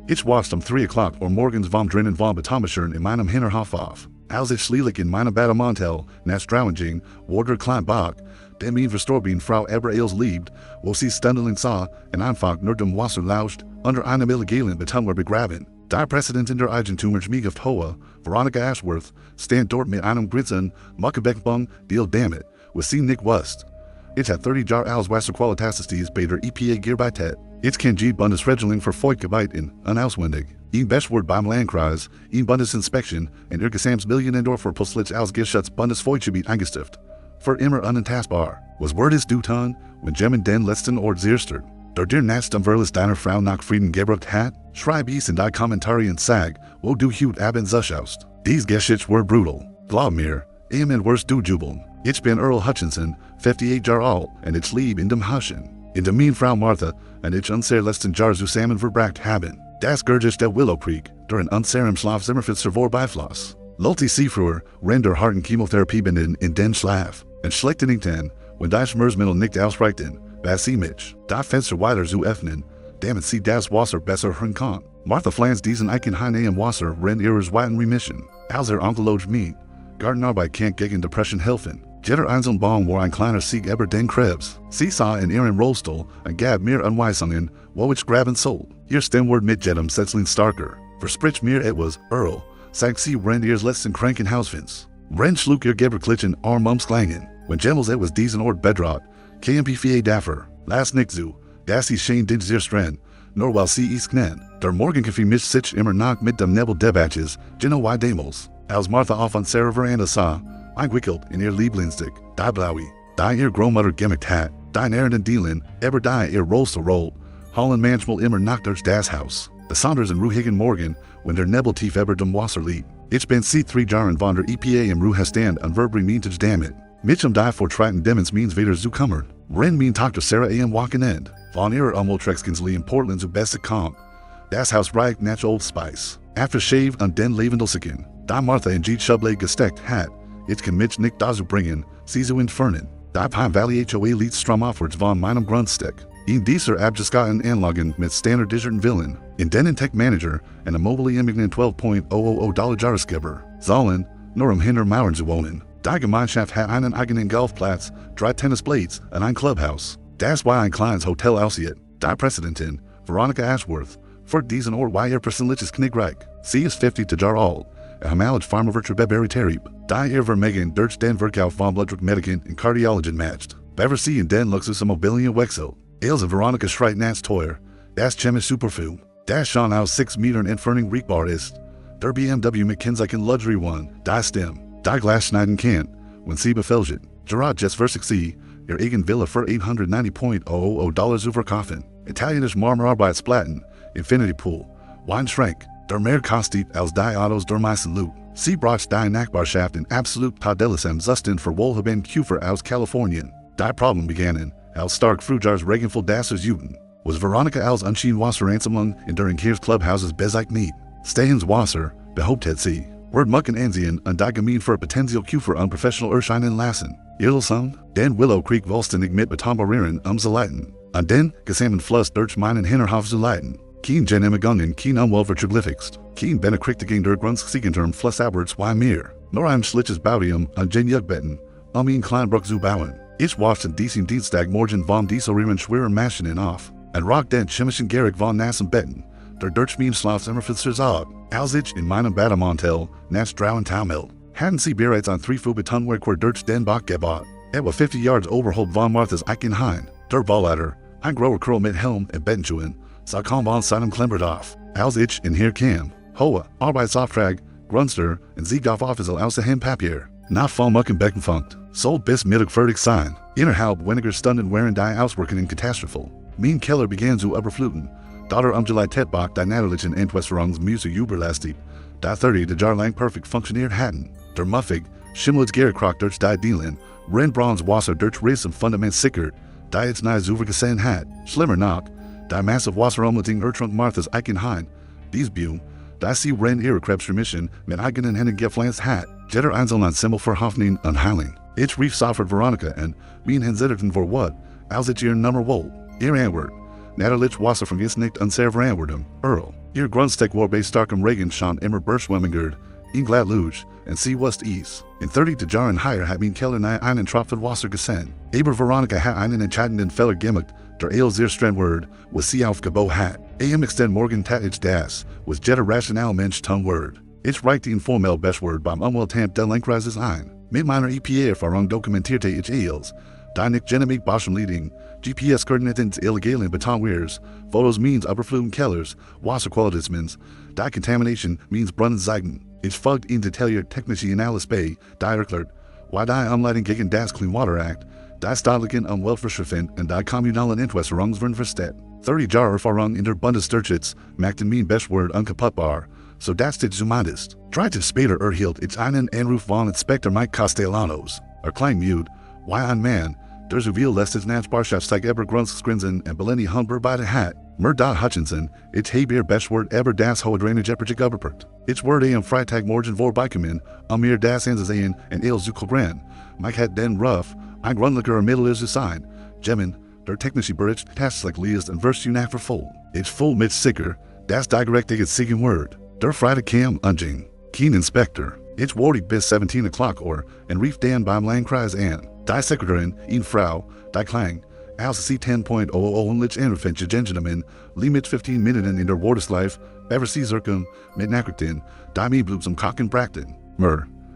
Ich watched 3 o'clock or morgens vom drinnen vom Betonmischern in meinem Hinterhof auf. Als ich schließlich in meinem Bademantel nach Strauenging, wurde klein Bach, dem ihn verstorben Frau Eberels liebt, wo sie stundeln sah, und einfach nur dem Wasser lauscht, unter einem illegalen Betonwer begraben. Die Präsidentin der Eigentumsgemeinschaft HOA, Veronica Ashworth, stand dort mit einem Grinsen, Muckebeckbung, deal damit, was sie nicht wusst. Ich hat 30 Jahre als Wasserqualitätssystem bei der EPA Gearbeitet. Ich kann die Bundesregelung für Feuchtgebieten unauswendig. Ein Bestwort beim Landkreis, ein Bundesinspektion und ihr Gesamtmillionendorf für plötzlich als Geschütz Bundesfeuchtgebiet eingestuft. Für immer unantastbar. Was wird es du tun, wenn Jemen den letzten Ort zerstört? Der Nacht verles deiner Frau nach Frieden gebracht hat? Schreib es in die Kommentare und sag, wo du hut abends zuschaust. Dies Geschichte were brutal. Glaub mir, im worst du jubeln. Ich bin Earl Hutchinson, 58 Jahre alt, und ich lebe in dem Huschen. In der mein Frau Martha, und ich unser letzten Jahr zusammen verbracht haben. Das Gerges der Willow Creek, der in unserem Schlafzimmer für vorbeifloss. Lolti Seefruer, render harten Chemotherapie binden in den Schlaf. Und schlechte nicht an, wenn die Schmerzmittel nicht ausreichten, was sie mich. Die Fenster weiter zu öffnen, damit sie das Wasser besser hören kann. Martha pflanzt diesen Eichenhaine im Wasser, rennt ihres weiten Remission. Als Onkelog mich, Gartenarbeit kann gegen Depression helfen. Jeder einzelne Baum war ein kleiner Sieg über den Krebs. Sie sah in ihren Rollstuhl und gab mir Anweisungen, wo ich graben soll. Ihr Stimmwort mit jedem Setzling starker. Versprich mir etwas, Earl, sagt sie rennt ihres letzten Krankenhausfins. Rennt schlug ihr Geberklitschen Armumsklangen. Wenn Jemmels etwas diesen Ort bedroht, KMP4 dafür. Lass nicht zu, dass sie schein den sehr streng, nur weil sie es knen. Der Morgenkaffee mischt sich immer nach mit dem Nebel Debatches, Gino y Demos. Als Martha auf an Sarah Veranda sah, eingewickelt in ihr Lieblingsstück, die Blaui, die ihr Großmutter gemacht hat, die Nährenden Dielen, eber die ihr Rollstuhl rollt, hallen manchmal immer nach durch das Haus. Besonders in ruhigen Morgen, wenn der Nebel tief über dem Wasser liegt. Ich bin seit 3 Jahren von der EPA im Ruhestand und verbring mintage damit. Mich die Vortreiten Demens means wieder zu kümmern. Renn mein Tochter Sarah am Wochenende. Von ihrer Umweltrechtskinsli in Portland zu beste kommt. Das Haus reicht nach Old Spice. Aftershave und den Levendelseken. Da Martha in die Schublade gesteckt hat, ich kann mich nicht dazu bringen, sie zu entfernen. Da Pine Valley HOA liegt stromaufwärts von meinem Grundstück. In dieser abgeskaten Anlagen mit standardisierten Villen, in denen Tech Manager und ein mobile Immigrant $12,000 Jahresgeber sollen nur Hintermauern zu wohnen. Die Gemeinschaft hat einen eigenen Golfplatz, 3 Tennisblades und ein Clubhaus. Das war ein kleines Hotel aussieht. Die Präsidentin, Veronica Ashworth, folgt diesen Ort weil ihr persönliches Knickreich. Sie ist 50 Jahre alt. Hamalig Pharmavirtual Beberry Terrib. Die ihr Vermegen durch den Verkauf von Blutdruckmedikament und Cardiologin matcht. Bever sie in den Luxusimmobilien wechselt. Ilse Veronica schreit nach teuer. Das chemisch Superfum. Das schon aus 6 Metern Entfernung riechbar ist. Der BMW McKinsey Luxury One. Das Stem. Die Glas schneiden kann, wenn sie befälscht. Gerard just versich sie, ihr eigen Villa für $890,000 zu verkaufen. Italienisch Marmorarbeitsplatten, Infinity Pool, Weinschrank, der mehr kostet als die Autos der meisten Loot. Sie bracht die Nachbarschaft in absolut Tadellesem Zustand für Wohlhaben Kufer aus Kalifornien. Die Problem begannen, als stark Frujars regenvoll Dassers Juden. Was Veronica als Unschien Wasser Ansammlung in deren Kiers Clubhouses bezeichnet nicht. Stehens Wasser, behauptet sie. Word mucken ansehen und die Gemein für Potenzial Kufer unprofessional erscheinen lassen. Irlsam, den Willow Creek Volstenig mit Betonbarrieren zu leiten. Und den gesamten Fluss durch meinen Hinterhof zu leiten. Kein Genehmigungen, kein Umweltverträglichst. Kein Benekrichtigung der Grundsiegentern Flussabwärts wie mir. Nur ein schlichtes Baudium und Genjugbetten, ihn Kleinbruck zu bauen. Ich waschte diesen Dienstagmorgen von dieselben schweren Maschinen auf. Und rock den chemischen Gerig von nassen Betten. Der durch mein Schlafzimmer verzerrt. Als ich in meinem Bademantel nach Strauen taumelt, hatten sie bereits ein 3 Betonwerk durch den Bach gebaut. Etwa 50 Yards oberhalb von Marthas Eichenhain. Der Bauleiter, ein grauer Kerl mit Helm und Bettenschuhen, sah kaum von seinem Klemmert Als ich in hier kam, hohe Arbeitsauftrag, Grunster und Siegdorf Offizial aus dem Papier. Nach von Muckenbecken funkt, soll bis Mittag fertig sein. Innerhalb weniger Stunden waren die Auswirkungen katastrophal. Mein Keller begann zu überfluten. Dauer July Tetbach die natterlichen Entwässerungsmüsse überlastet, da 30 Jahre lang perfekt funktioniert hatten. Der Muffig, Schimmelitz Gerkrok durch die Dielen, Rennbrauns Wasser durch Riss und Fundament sickert, die jetzt nahe Zuver gesehen hat. Schlimmer noch, die massive Wasserumleitung Ertrunk Marthas Eichenhain, dies Bühn, da sie Renn ihre Krebsremission mit eigenen Händen gepflanzt hat, jeder einzelne Symbol für Hoffnung und Heiling. Ich rief sofort Veronica und mein Hinsiderten vor what, als ich ihr Nummer wollte. Ihr Antwort. Natterlich Wasser vergisst nicht unser Verantwortung, Earl. Ihr Grundstück war bei starkem Regen schon immer Berggemeinde, in Glad Luge, and sea west east. In 30 Jahren higher hat mein Keller einen Tropfen Wasser gesehen. Aber Veronica hat einen entscheidenden Fehler gemacht, der sehr streng Word, was sie aufgebo hat. Extend morgen tat ich das, was jeder rational Mensch tun Word. Ich reichte informell Bestword beim Umweltamt der Landkreises ein. Mit meiner EPA-Erfahrung dokumentierte ich eels, da nicht genehmigt Leading, GPS-Koordinaten illegalen Betonweirs, Fotos means überfluten Kellers, Wasserqualitätsmins, die Contamination means Brunnenzeiten. Ich folgt in detailliert technische Analyse bei, die erklärt, why die Umleitung gegen das Clean Water Act, die staatlichen Umweltverschaffen und die kommunalen Entwässerungs werden versteht. 30 Jahre Erfahrung in der Bundesdurchschnitts machten mein Bestword unkaputtbar, so das dich zumindest. 30 später erhielt ich einen Anruf von Inspektor Mike Castellanos, klein Mute, why ein Mann, der so viel lässt es Nachbarschaftsstreitigkeiten über Grundstücksgrenzen und Beleni Humber bei der Hat. Hutchinson, ich habe ihr Bestword über das hohe Drainage überprüft. Ich wurde am Freitagmorgen vorbeikommen, mir das anzusehen und zu klären. Mike hat den Ruf, ein grundleger Mittel zu sein. Gemmen, der technische Bericht tatsächlich liest und wirst du nachverfolgen. Ich fühle mich sicher, das direkt Siegen Word. Der Freitag kam unging. Kein Inspektor. Ich wurde bis 17 o'clock und rief dann beim Landkreis an. Die Sekretärin, eine Frau, die Klang, als sie 10.00 und anfängt Gentlemen, mit 15 Minuten in der Worteslife, ever sie zirkum, mit Nachrichten, die mir blub zum Kochen brachten.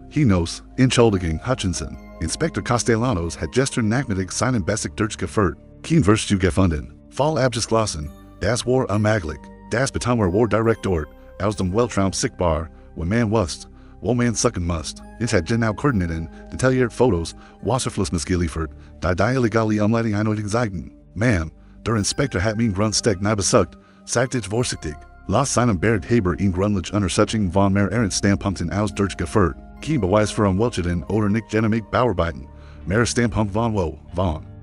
Hinaus, Entschuldigung, Hutchinson. Inspektor Castellanos hat gestern Nachmittag seinen Basic durchgeführt. Kein wirst du gefunden. Fall abgeschlossen. Das war unmöglich. Das Betonwer war direkt dort, aus dem Weltraum sichtbar, wo man wusste, wo man sucken musst. Ich hat genau Koordinaten, detailliert Fotos, Wasserfluss geliefert, die illegale Umleitung einigen Seiten. Ma'am, der Inspektor hat mein Grundstück nicht besucht, sagt ich vorsichtig. Lass seinem Bergheber in grundlich Untersuchung von mehreren Standpunkten aus durchgeführt. Kein Beweis für Umweltschäden oder nicht genehmigt Bauarbeiten. Mehr Standpunkt von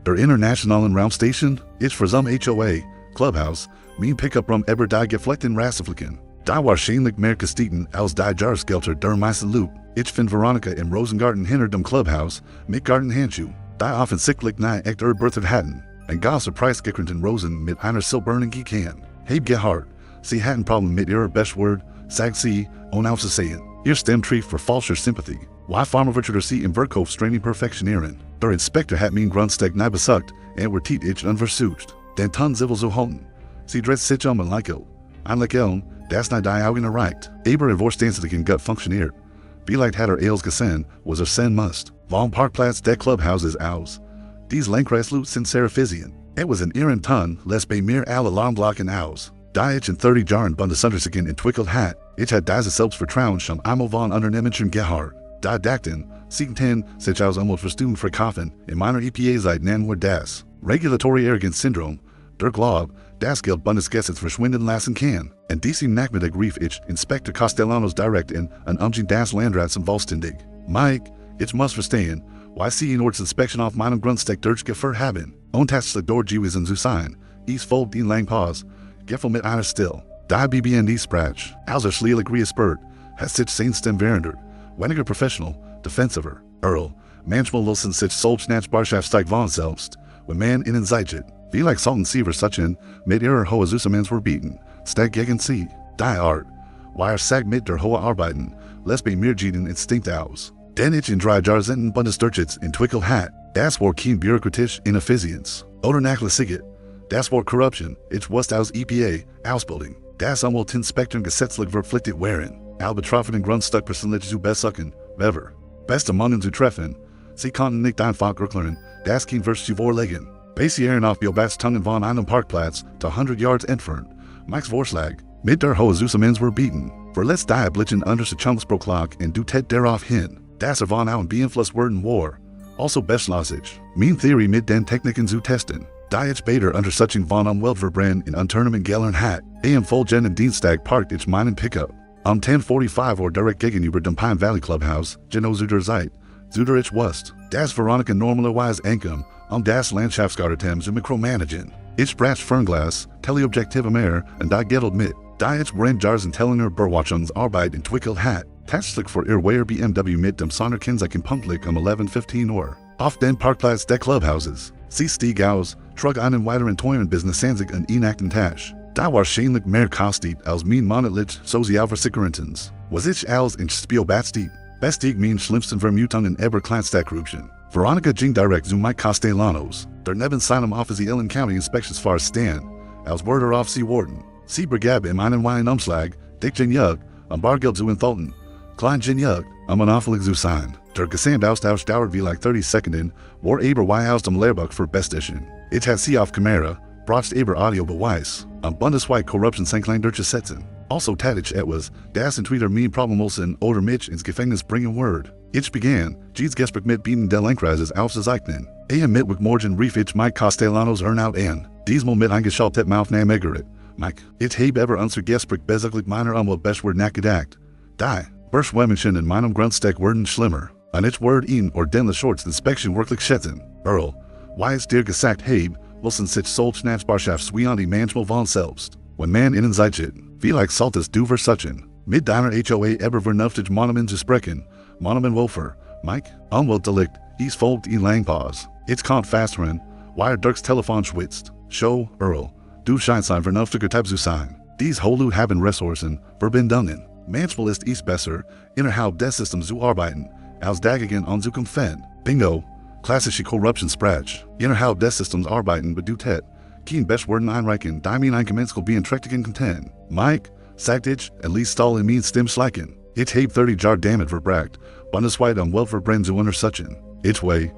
der internationalen Raumstation, ich für zum HOA, Clubhouse, mein Pickup über die gefleckten Rasseflicken. Da wahrscheinlich mehr gestiegen als die Jahresgelder der meisten Loop. Ich find Veronica im Rosengarten hinter dem Clubhouse mit Gartenhandschuh, die offensichtlich nicht echt erbürtet hatten. Ein ganzer preisgekrönten Rosen mit einer silbernen Can. Heb gehört, sie hatten Problem mit ihrer Bestword, sagt sie, unausweichlich. Ihr Stimmtrieb für falsche Sympathie. Why Farmerwirtschaft sie im Verkauf streng perfektionieren. Der Inspektor hat mein Grundstück nicht besucht und wird ich unversucht. Den Ton civil zu halten. Sie dreht sich und lächelt. Ein Lächeln, das nicht die Augen erreicht. Aber vorstandslichen gut funktioniert. Vielleicht hat alles gesehen, was sein musst. Vom Parkplatz der Clubhouses aus. Dies Landkreislut sind sehr effizient. Was in ihren Ton lässt bei mir alle Alarmglocken aus. Da ich in 30 Jahren Bundesuntersuchungen entwickelt hat, ich hat das Selbstvertrauen schon einmal von Unternehmern gehört. Da dachten, sie können sich aus Umweltverstunden verkaufen, in meiner EPA-Seite nennen wir das Regulatory Arrogance Syndrom, der Glaube, das Geld Bundesgesetz verschwinden lassen kann. Und diesem Nachmittag rief ich Inspektor Castellanos direkt in und das Landrat zum Vollständig. Mike, ich muss verstehen, why sie in Ortsinspektion auf meinem Grundstück durchgeführt haben. Und tatsächlich dort gewesen zu sein. Ich folgt in lang Pause, Gefühl mit einer still. Da BBND sprach, also schlielig reaspert, hat sich sein Stimm verändert. Weniger professional, defensiver. Manchmal lassen sich solch Nachbarschaftsstreitigkeiten von selbst, wenn man ihnen zeigt. Vielleicht sollten sie versuchen, mit ihrer hohen Zusammenhang verbieten. Steg gegen sie. Die Art. Weil sagt mit der hohen Arbeiten, lässt bei mir jeden Instinkt aus. Denn ich in 3 Jahren Bundesdurchschnitts entwickelt hat, das war kein bürokratisch Ineffizienz. Oder nachlässige. Das war Corruption, ich wusste aus EPA, Ausbildung. Das Umweltinspektoren gesetzlich verpflichtet wären, alle betroffenen Grundstückpersonlich zu besuchen, ever. Beste Mann zu treffen. Sie konnten nicht einfach erklären, das kein Vers zu vorlegen. Basieren auf Biobastungen von einem Parkplatz, 100 Yards entfernt. Mike's Vorschlag, mit der hohe Zusammenhang verbieten. Verletzt die Blitzen Untersuchungsproklag und du tät darauf hin, dass von auch beeinflusst werden war. Also beschlossig, mein Theorie mit den Techniken zu testen. Da ich später Untersuchung von Umweltverbrennen in Unternehmen gelernt hat, am folgenden Dienstag parkt ich meinen Pickup. 10:45 Uhr direkt gegenüber dem Pine Valley Clubhouse, genau zu der Zeit, zu der ich wusste, dass Veronica normalerweise ankommt, das Landschaftsgarten zu mikromanagen. Ich brach Fernglas, Teleobjektive mehr und die Geduld mit, da ich während Jahren Tellinger Beobachtungsarbeit entwickelt hat, tatsächlich für ihr Wehr BMW mit dem Sonderkennzeichen punktlich 11:15 Uhr. Auf den Parkplatz der Clubhouses. Sie stieg aus, trug einen weiteren teuren Business-Ansig und inakten Tasch. Da waarschijnlijk meer kostet als mijn monatlich sociaalverzekeringsverzekeringsins. Was ich als in spiel batstiet? Best ik mijn schlimmsten vermutung in ever kleinstadkorruption. Veronica ging direct zu Mike Castellanos. Der neben seinem officie Ellen County Inspectionsfahrer Stan. Als Wörter auf sie Warden. Sie Brigab in einen Wein Umschlag. Dick Jin Jug. Bargeld zu enthalten. Klein Jin Jug. Monopolig zu sein. Der Gesamtaustausch dauert wie like 30 Sekunden. War aber aus dem Lehrbuch für Bestischen. Ich hat sie auf Kamera. Braucht aber Audiobeweis. Bundesweit Korruption sein klein durchzusetzen. Also tatich etwas, das entweder mein Problemlosen oder mich ins Gefängnis bringen wird. Ich begann, G's gespräch mit Bienen der Landkreises aufzuzeichnen. Mittwoch morgen rief ich Mike Castellanos Earnout an. Diesmal mit eingeschaltet Aufnahmegerät. Mike, ich habe ever unser Gespräch bezüglich meiner Umweltbeschwerde nachgedacht. Die Beschwerden in meinem Grundstück werden schlimmer. Und ich werde ihn ordentlich shorts Inspection wirklich schätzen. Earl, why is dir gesagt habe, Wilson sich solch Nachbarschaftsstreitigkeiten manchmal von selbst. Wenn man innen zeigt, vielleicht solltest du versuchen, mit deiner HOA ever vernünftig Monument zu sprechen, Monument Wofer, Mike, Umweltdelikt, ist folgt in Langpause. Ich kann fast rennen, weil Dirks Telefon schwitzt. Show, Earl, du scheinst ein vernünftiger Typ zu sein. Dies Holu haben Ressourcen, Verbindungen. Manchmal ist es besser, innerhalb des Systems zu arbeiten, als dagegen anzukämpfen. Bingo, klassische Korruption-Sprach. Innerhalb des Systems arbeiten bedeutet, kein Beschwerden einreichen, die mein Einkommenskel beeinträchtigen könnten. Mike, sagt ich, at least stall in mein Stimm schleichen. Ich habe 30 Jahre damit verbracht, bundesweit Umweltverbrennen zu untersuchen. Ich wei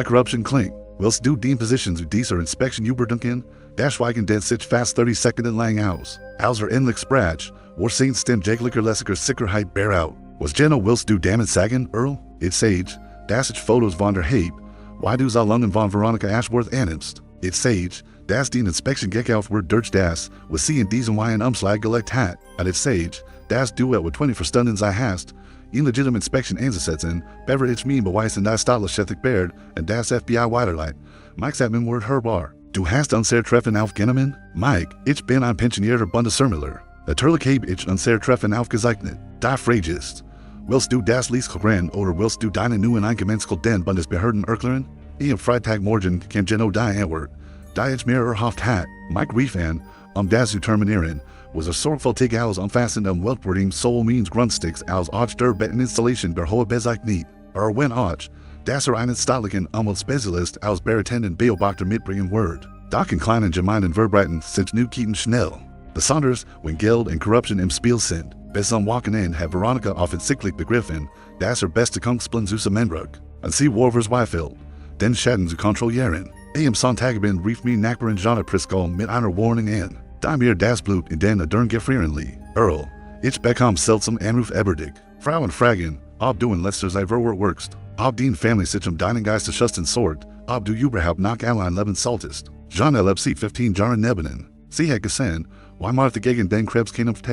Korruption klingt. Willst du die Position zu dieser Inspection überdenken? Das Schweigen den sich fast 30 Sekunden lang aus. Als endlich sprach, war sein Stimm jeglicher lässiger Sicherheit bear out. Was Jenno willst du damit sagen, Earl? Ich sage, dass ich Fotos von der habe, why du so lange von Veronica Ashworth annimmst. Ich sage, dass die Inspection gekauft wird durch das, was sie in diesem Wein Umschlag gelegt hat. Und ich sage, dass du etwa 24 Stunden sei hast, in legitimate Inspection einzusetzen, bever ich mein Beweis in das staatliche Baird und das FBI weiterleit. Mike sagt mein Wort hörbar. Du hast unser Treffen aufgenommen? Mike, ich bin ein pensionierter Bundessermüller. Natürlich habe ich unser Treffen aufgezeichnet. Da frage ist, willst du das Lies klären oder willst du deine neuen Einkommenskel den Bundesbehörden erklären? Am Freitagmorgen kann Jenno die Antwort, da ich mir erhofft hat. Mike rief an, das zu terminieren, was sorgfältig aus umfassend Umweltwürdigung sowohl means Grundstücks als auch der Betteninstallation der Hohe bezeichnet. Wenn auch, dass einen staatlichen Umweltspezialist als beratenden Beobachter mitbringen wird. Da kann kleinen Gemeinden verbreiten sind Neukieten schnell. Besonders, wenn Geld und Korruption im Spiel sind. Bis am Wochenende hat Veronica offensichtlich begriffen, dass beste Kungsplan zu Zusammenbruch. Und sie war verzweifelt, den Schaden zu kontrollieren. Am Sonntagabend rief mir Nachbarin Jana Prisco mit einer Warnung an. Da mir das Blut in den Adern gefrieren. Earl, ich bekam seltsam Anruf eberdig. Frauen fragen, ob du in letzter Zeit workst, ob dein Family sich deinen Geist schusten sort, ob du überhaupt noch allein leben solltest. Jana lebt seit 15 Jahren neben. Sie hat gesehen, why Martha gegen den Krebs kämpft,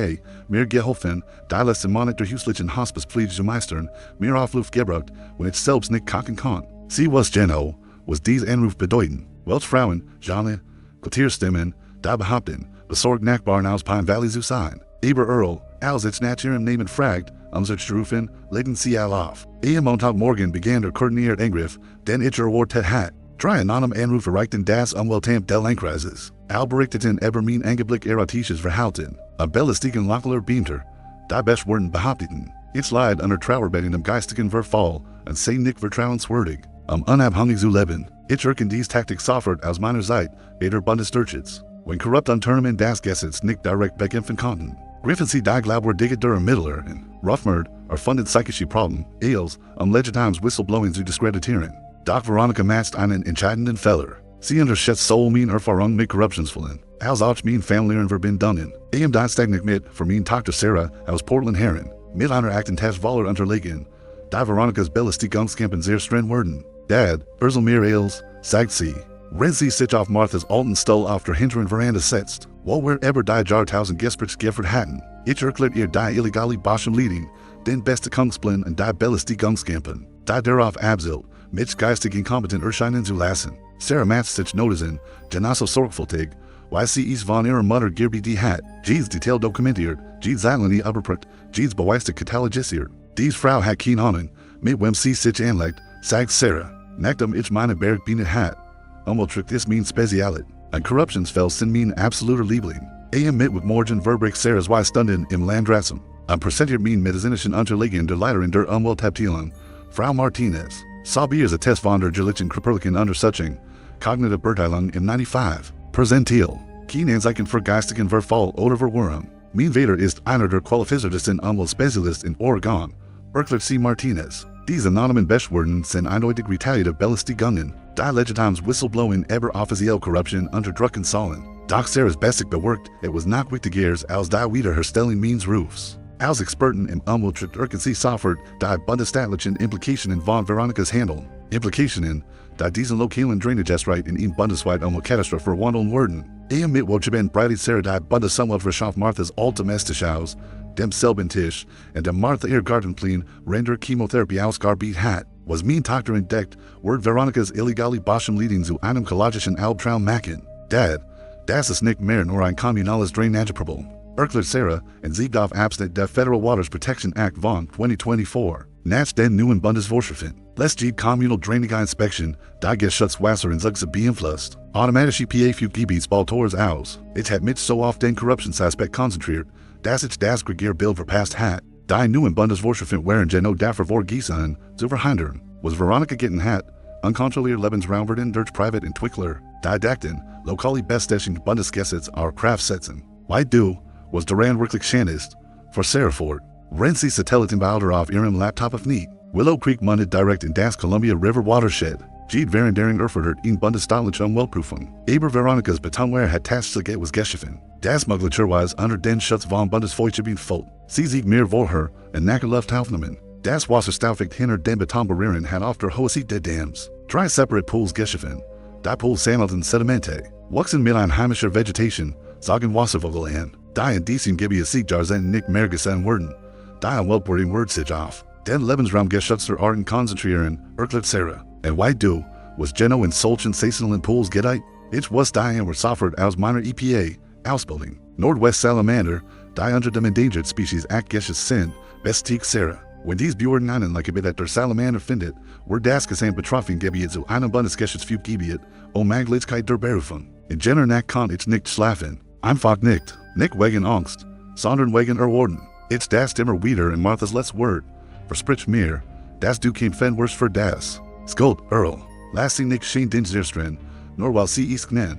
mir geholfen, die letzten Monate häuslichen Hospicepflege zu meistern, mir auf Luft gebracht, wenn ich selbst nicht kochen kann. Sie was Jenno, was dies Anruf bedeuten. Welch Frauen, Jana, Quartierstimmen, da behaupten, besorgt Nachbarn aus Pine Valley zu sein. Aber Earl, als ich nach ihrem Namen fragt, sich zu rufen, legen sie all auf. Am Montagmorgen begann der koordiniert Angriff, den ich erwartet hat. Drei anonym Anrufe erreichten das Umweltamt des Landkreises. Berichteten über mein angeblich erratisches Verhalten. Belästigen lokaler Beamter. Die Beschwerden behaupteten, ich leid unter trauerbetendem geistigen Verfall und sei nicht vertrauenswürdig, unabhängig zu leben. Ich erkenne diese Taktik sofort aus meiner Seite, der Bundesdurchschnitts. Wenn korrupt Unternehmen das Gesetz nicht direkt bekämpfen konnten, griffen sie die glaubwürdige Mittel in Ruffmord erfunden psychische Probleme, als legitimes Whistleblowing zu diskreditieren. Doch Veronica macht einen entscheidenden Fehler. Sie unterschätzt sowohl meine Erfahrung mit Korruptionsfällen, als auch meine familiären Verbindungen. Dienstag mit für meine Tochter Sarah aus Portland Herren, mit einer Aktentestwahl unterlegen, da Veronicas Belästigungskämpfen sehr streng wurden. Dad, mir als, sagt sie, wenn sie sich auf Marthas alten Stuhl auf der hinteren Veranda setzt, wo wir über die Jahrtausend Gespräch geführt hatten, ich erklärt ihr die illegale Boschenleading, den beste Kungsplan und die Belästigungskämpfen, die darauf abzielt, mich geistig inkompetent erscheinen zu lassen. Sarah macht sich notizen, genauso sorgfältig, weil sie es von ihrer Mutter gerbeten hat, G's detail dokumentiert, G's Zeitlinie überprüft, G's Beweise katalogisiert. Diese Frau hat keine Ahnung, mit wem sie sich anlegt, sagt Sarah, nachdem ich meine Berggemeinde hat. Umwelttrick ist mein Spezialität. Ein Korruptionsfall sind mein absoluter Liebling. mit mit morgen verbreek Sarah's zwei Stunden im Landrassum. Am präsentiert min medizinischen Unterlagen der Leiterin der Umweltabteilung, Frau Martinez. Sabiers Attest von der Gelichen Kripperlichen Untersuchung, Cognitive Beurteilung im 95. Präsentil. Kein Anzeichen für geistigen Verfall oder Verwirrung. Mein Vater ist einer der qualifiziertesten Umweltspezialisten in Oregon, erklärt C. Martinez. Diese anonymen Beschwerden sind eindeutig retaliative Belästigungen, die legitimes Whistleblowing über offizielle Korruption unterdrücken sollen. Doch Sarah's basic bewerkt, was not wichtiger als die Wiederherstellung means Rufs. Als Experten im Umweltschutz erkennen sie sofort die bundesstaatlichen Implikationen von Veronikas Handeln. Implikationen, die diesen lokalen Drainagestreit in ihm bundesweit Umweltkatastrophe verwandeln werden. Mit Wojben breitet Sarah die Bundesumweltwirtschaft Marthas Ultimestisch aus, dem selben Tisch, und dem Martha ihr Gartenplan render Chemotherapie ausgearbeitet hat, was mein Tochter entdeckt, wird Veronikas illegale Boschenleading zu einem ekologischen Albtraum machen. Dad, das ist nicht mehr nur ein kommunales Drainageproblem, erklärt Sarah und siegt auf Abschnitt der Federal Waters Protection Act von 2024. Nach den neuen Bundesvorschriften lässt die Kommunal Drainage-Inspektion die Geschutzwasser in Zugs beeinflusst. Automatische PA für Gebietsbautours aus. Es hat mich so auf den Korruptionsaspekt konzentriert, dass ich das Regierbild verpasst hat. Die neuen Bundesvorschriften wären genau dafür vorgesehen, zu verhindern, was Veronika getan hat, unkontrolliert Lebensraumwerden durch Privatentwickler, die dachten, lokale Bestechung Bundesgesetz auf Kraft setzen. Why do, was daran wirklich schön ist, für Sarah fort. Wenn sie Satellitenbilder auf ihrem Laptop aufnimmt, Willow Creek mundet direkt in das Columbia River Watershed. Geht während deren erfordert in bundesstaatliche Umweltprüfung. Aber Veronikas Betonware hat tatsächlich etwas geschaffen. Das möglicherweise unter den Schutz von Bundesvorschriften fällt. Sie sieht mehr vorher und nachher Luft aufnehmen. Das Wasserstoffigt hinter den Betonbarrieren hat auf der Hohe der Dams. 3 separate Pools geschaffen. Die Pools sammelten Sedimente, wuchsen mit einheimischer Vegetation, sagen Wasservogel an. Die in diesem Gebiet Siegjar sind nicht mehr gesehen worden. Die Umweltbording wird sich auf den Lebensraumgeschutz der Arten konzentrieren, erklärt Sarah. Und why do, was Geno in solchen saisonalen Pools gedeiht? Ich was die were sofort aus meiner EPA, Ausbildung. Nordwest Salamander, die unter dem Endangered Species Act gesches sind, bestigt Sarah. Wenn dies Björden einen like der Salamander findet, wird das Gesamt betroffen Gebiet zu einem Bundesgeschäftsgebiet, Möglichkeit der Berufung. In Jenner nach kann ich nicht schlafen. Einfach nicht. Nicht wegen Angst, sondern wegen Erwarten. It's das immer wieder in Marthas letztes Wort. Versprich mir, das du kein Fenwurst für das. Skuld, Earl. Lass sie nicht schön dinzirstren, nur weil sie ist gnän.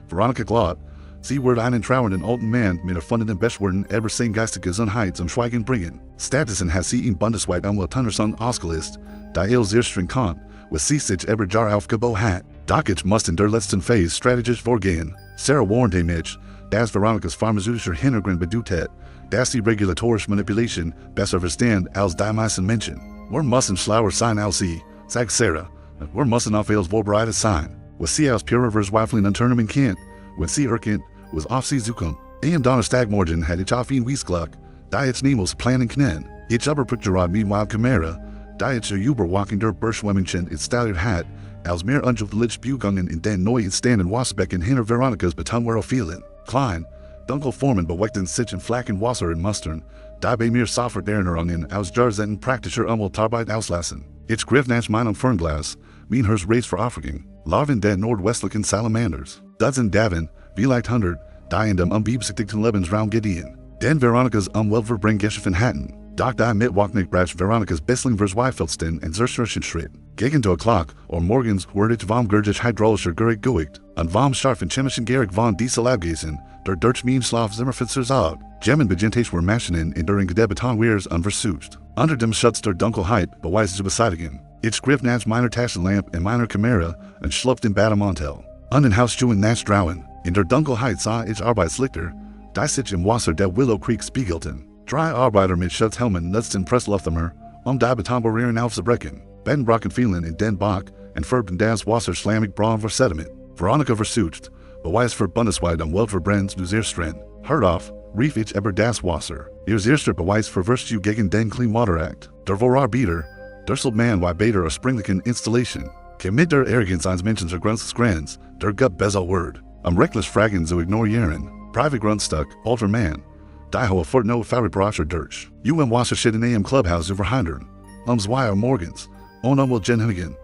Veronika glaubt, sie wird einen trauernden alten Mann mit erfundenen Beschwerden über seine geistige Gesundheit zum Schweigen bringen. Stattdessen hat sie ihn bundesweit Umweltuntersuchung ausgelöst, da zirstren kann, was sie sich über Jahre aufgebaut hat. Doch ich muss in der letzten Phase strategisch vorgehen. Sarah warnte mich, dass Veronikas pharmazeutischer Hintergrund bedeutet, dass die regulatorische Manipulation besser verstehen als die meisten Menschen. Wir müssen schlauer sein als sie, sagt Sarah. Wir müssen auf alles vorbereitet sein. Was sie aus purer Verzweiflung unternehmen kann, wenn sie erkennt, was auf sie zukommt. Am Donnerstagmorgen hat ich auf ihn Wiesgluck, da ich niemals planen kann. Ich überprüfte meanwhile Kamera, da ich überwachung der Berschwemmungen installiert hat, als mehr unschuldige Spugungen in den neu entstandenen Wasserbecken hinter Veronikas Betonware fielen. Klein, dunkel Formen beweckten sich in flachen Wasser und Mustern, da bei mir sofort Erinnerungen aus Jahrzehnten praktischer Umweltarbeit auslassen. Ich griff nach meinem Fernglas, mein Herz race für Aufregung, larven den nordwestlichen Salamanders. Dutzend Davin, vielleicht 100, die in dem unbeabsichtigten Lebensraum gediehen. Den Veronikas Umweltverbring geschaffen hatten. Doch die Mitwochnig brach Veronikas bislang verzweifelsten und zerstörerischen Schritt. Gegen 2 Uhr morgens wurde ich vom Gergisch hydraulischer Gerät geübt und vom scharfen chemischen Gerät von Diesel abgessen, der durch mein Schlaf zimmerfitzer Gemmen beginnt were Maschinen in deren Gedebetonweers unversucht. Unter dem Schutz der Dunkelheit beweist zu beseitigen. Ich griff nach meiner Taschenlampe und meiner Kamera und schlupfte in Bademantel. An den Hausschuhen nach Strauen. In der Dunkelheit sah ich Arbeitslichter, die sich im Wasser der Willow Creek spiegelten. 3 Arbeiter mit Schutzhelmen nutzten Presslufthammer, die Betonbarrieren aufzubrechen. Ben brachen vielen in den Bach und färbten das Wasser schlammig braun für Sediment. Veronika versucht, beweist für bundesweit Umweltverbrennt zu zerstren. Hört auf, rief ich über das Wasser. Ihr erster Beweis verwirrst du gegen den Clean Water Act. Der Vorarbeiter, der soll man wie beter springlichen Installation. Mit der Arroganz eines Menschen zur Grundsgrenz, der Gut besser Word. Reckles Fragen zu ignorieren. Private Grundstück, alter man. Die hohe Fortno Fabribracher durch. Wassershit in AM Clubhouse zu verhindern. Zweier morgens. Genhemigen.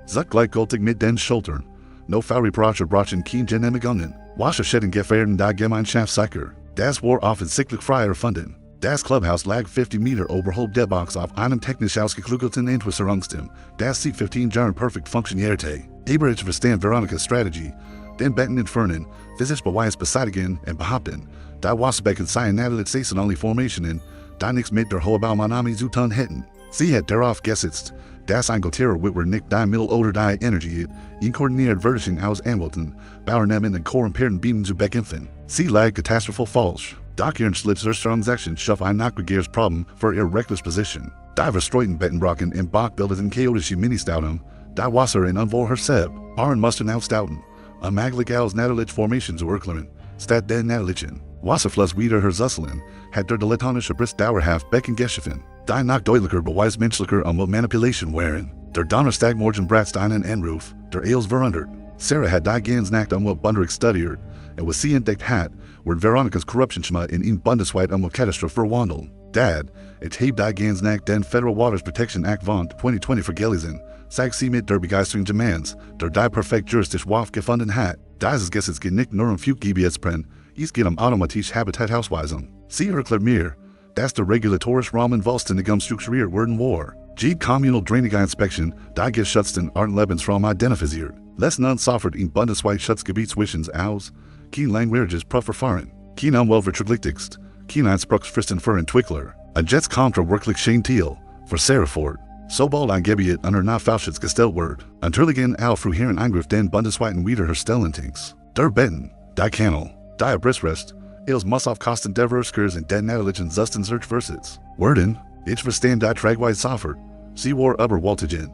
Zuck gleichgültig mit den Schultern. No Fabribracher brachen kein Genehmigungen. Wasser Schetten Gefährden die Gemeinschaftssicher. Das war offen sichtlich freier Funden. Das Clubhaus lag 50 Meter oberhalb der Box auf einem technisch ausgeklügelten Entwässerungssystem. Das seit 15 Jahren perfekt funktionierte. Aber ich verstand Veronikas Strategie. Den Betten entfernen, physisch Beweis beseitigen und behaupten, die Wasserbecken seien naturalisationale Formationen, die nichts mit der Hohe-Baumanami zu tun hätten. Sie hat darauf gesetzt, dass ein Gotterer Witwer nicht die Mittel oder die Energie, in koordiniert Vertigen aus Anwälten, Bauernehmen und korrumpierten Bienen zu bekämpfen. Sie lag katastrophal falsch. Doch ihren Schlipserstransaktion schuf ein Nachbegehrensproblem für ihre reckless Position. Die verstreuten Bettenbrocken im Bach bildeten chaotische Ministauten, die Wasser in unvorhersehbar, Aaron mussten ausstauten. Unmöglich aus natürlich Formationen zu erklären, statt den natürlichen. Wasserfluss wieder Herzusselen, hat der dilettantische Brist dauerhaft Becken geschaffen, die noch deutlicher Beweis menschlicher Manipulation waren. Der Donnerstagmorgen bratzt einen Anruf, der Eels verwundert. Sarah hat die ganz Nacht Bunderig studiert, und was sie entdeckt hat, wird Veronikas Korruptionsschma in ihn bundesweit Katastrophe verwandelt. Dad, ich heb die ganz Nacht den Federal Waters Protection Act von 2020 vergelesen, sagt sie mit der Begeisterung Demands, der die perfekt juristisch Waffe gefunden hat. Dieses Gesetz geht nicht nur Fluggebietsbrenn, es geht automatisch Habitatausweisung. Sie erklärt mir, dass der regulatorische Rahmen vollständig strukturiert werden war. Die Kommunal Drainage Inspection, die geschützten Artenlebensraum identifiziert. Les nun soffert in bundesweit Schutzgebiet zwischen aus, kein langwieriges Prüfverfahren, kein Umweltverträglichst, kein Einspruchsfristen für Entwickler. Und jetzt kommt wirklich Scheintiel, für Sarah fort. Sobald ein Gebiet unter Nachfallschutz gestellt wird, unterliegen auch früheren Eingriff den bundesweiten Wiederherstellungstings. Der Betten, die Kanal, die Abrissrest, ils muss auf Kosten der Verskers in den natürlichen Zustandssearch versetzt werden. Ich verstand die Tragweite soffert. Sie war überwältigend.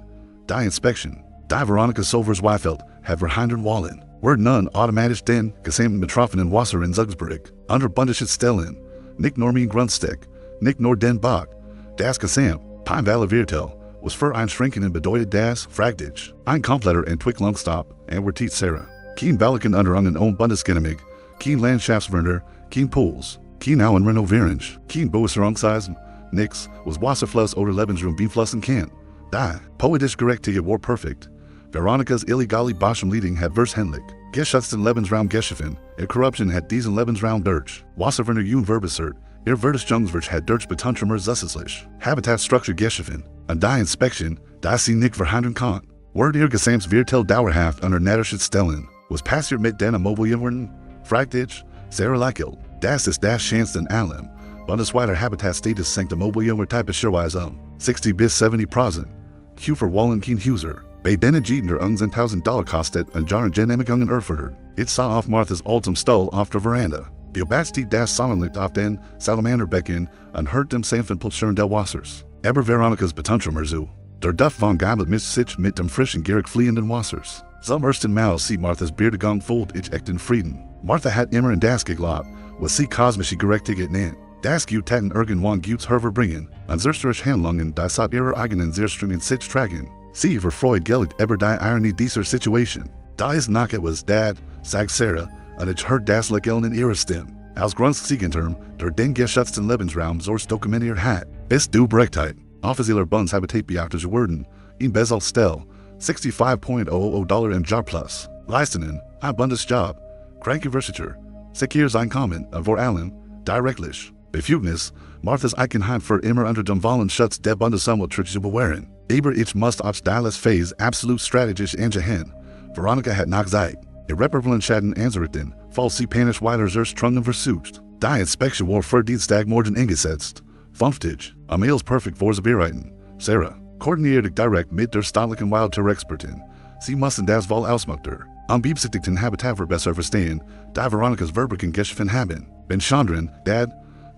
Die Inspection, die Veronika Silvers Weifeld, hat verhindern wollen, werden nun automatisch den gesamten betroffenen Wasser in Zugsburg unter Bundesstellen, nicht nur mein Grundstück, nicht nur den Bach, das Gesamt, Pine Valley Viertel, was für ein Schrinken bedeutet das, fragt ich, ein kompletter Entwicklungsstopp, antwortet Sarah. Kein Balken Unterungen Bundesgenehmig, kein Landschaftswürder, kein Pools, kein Auen Renovierung, kein Bewässerungsseisen, nix, was Wasserfluss oder Lebensraum beeinflussen kann. Die politisch Gerechtigkeit war perfekt. Veronikas illegale Boschumleading hat vershändlich, geschützten Lebensraum geschaffen, Korruption hat diesen Lebensraum durch, Wasserwerner verbessert, Verdichtungswirtschaft hat durch Betontrümmer zusätzlich, Habitatstruktur geschaffen, und die Inspection, die sie nicht verhindern kann, wird ihr Gesamtviertel dauerhaft unter Naturschutzstellen stellen. Was passiert mit den Immobilienwerten? Fragt ich, Sarah lächelt. Das ist das Schönste in allem. Bundesweiter Habitatstatus senkt Immobilienwerttypischerweise 60 bis 70%. Q für Wallen kein Huser. Bei denen Jeter $1000 kostet und Jahren Genehmigungen erfordert. Ich sah auf Marthas altem Stuhl auf der Veranda. Beobachtet das Sonnenlicht auf den Salamanderbecken und hört dem sanften Pulsieren des Wassers. Aber Veronikas Betontrümmer zu. Der Duft von Gablet mischt sich mit dem frischen, gierig fliehenden Wassers. Zum ersten Mal sieht Marthas Beerdigung fühlt ich echten Frieden. Martha hat immer in das geglaubt, was sie kosmische Gerechtigkeit nennt. Das gibt hatten irgendwann Guts hervorbringen, und zerstörerisch Handlungen, die satt ihrer eigenen Zerstörung sich tragen. Sie verfreut Geld über die Ironie dieser Situation. Da ist noch etwas, Dad, sagt Sarah, und ich hört das Lächeln in ihrer Stimme. Als Grundsiegenterm, der den geschützten Lebensraum source dokumentiert hat. Ist du Berechtigkeit, offizieller Bundeshabitatbeauftragter zu werden, in Basel Stelle, $65.00 im Jahr plus, Leistungen, ein Bundesjob, Krankenversicher, Einkommen, vor allem, direktlich, Befugnis, Marthas Eichenheim für immer unter dem Wallenschutz der Bundesumweltschutz zu bewahren. Aber ich muss auf Styles Phase absolut strategisch angehen. Veronika hat noch Zeit. Irreparablen Schaden anzurichten, falls sie panisch weiter zerstrungen versucht. Die Inspektion war für Dienstagmorgen eingesetzt. 50. Amels perfekt vorzubereiten. Sarah, koordiniert direkt mit der staatlichen Wildtierexpertin. Sie müssen das wohl ausmachen. Am beabsichtigten Habitatverbesser verstehen, da Veronikas Verbrücken geschaffen haben. Ben Chandran, Dad,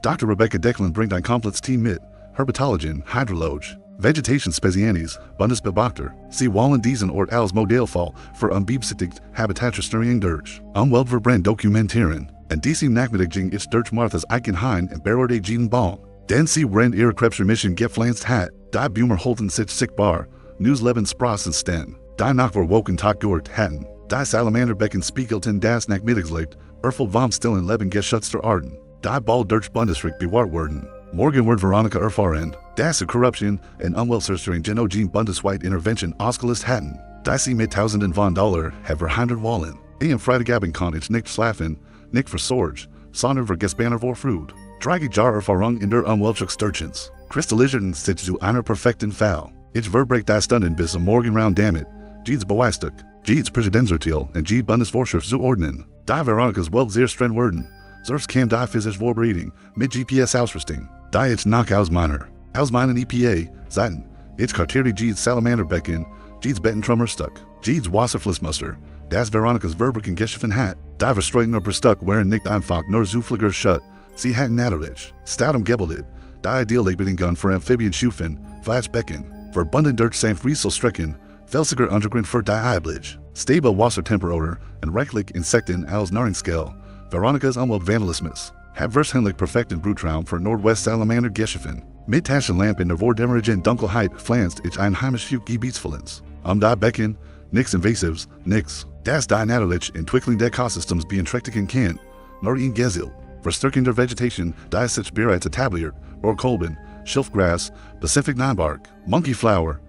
Dr. Rebecca Declan bringt ein komplettes Team mit. Herpetologin, Hydrologe, Vegetationsspezialis, Bundesbeobachter. Sie wollen diesen Ort als Modellfall für unbeabsichtigt Habitatzerstörung durch Umweltverbrenn dokumentieren. Und diese Nachmittag ging ich durch Marthas Eichenheim und Berorde Jedenbaum. Denn sie rennt ihre Krebsremission gepflanzt hat, die Boomer holten sich sichtbar, Newslebensprossen sten. Die Nachverwoken Tag gehört hatten. Die Salamanderbecken spiegelten das Nachmittagslicht, erfüllt vom stillen Leben geschützter Arten. Die bald durch Bundesrecht bewahrt werden. Morgen wird Veronika erfahren, dass Korruption und Umweltzerstörung genogene bundesweit Intervention ausgelöst hatten, die sie mit Tausenden von Dollar have verhindert wollen. Freigaben kann ich nicht schlafen, nicht für Sorge, sondern vergessbaner vor Freude. Drei Jahre Erfahrung in der Umweltschutzsturchens. Kristallisieren sich zu einer perfekten Fall. Ich verbreche die Stunden bis am Morgen round damit. Jedes Beweisstück, jedes Präsidentsurteil und jede Bundesvorschrift zu ordnen. Die Veronikas Welt sehr streng werden. Selbst kann die physisch Vorbereitung mit GPS ausrüstung. Die ich nach aus meinen EPA, Seiten. Ich kartiere jedes Salamanderbecken, jedes Bettentrummerstück, jedes Wasserflussmuster. Das Veronikas verbrechen Geschichten hat. Die verstreuten Stück wären nicht einfach nur zufälliger Schut. Sie hatten natürlich, statt Geduld, die Ideallebendigung für Amphibienschufen, Fleischbecken, verbunden durch sanft Rieselstrecken, felsiger Untergrund für die Eiblich, stable Wassertemperatur und reichlich Insekten als Nahrungsquelle. Veronikas Umweltvandalismus, habvershänlich perfekten Brutraum für Nordwest-Salamander Geschichten. Mit Taschenlampen der Vordämmerigen Dunkelheit pflanzt ich ein heimisches Gebietsverlanz. Die Becken, nix Invasives, nix. Das die natürlich Entwicklung der Ecosystems beeinträchtigen kann, nur in Geduld. Verstärkung der Vegetation, die sich bereits etabliert, Orkolben, Schilfgras, Pacific Ninebark, Monkeyflower,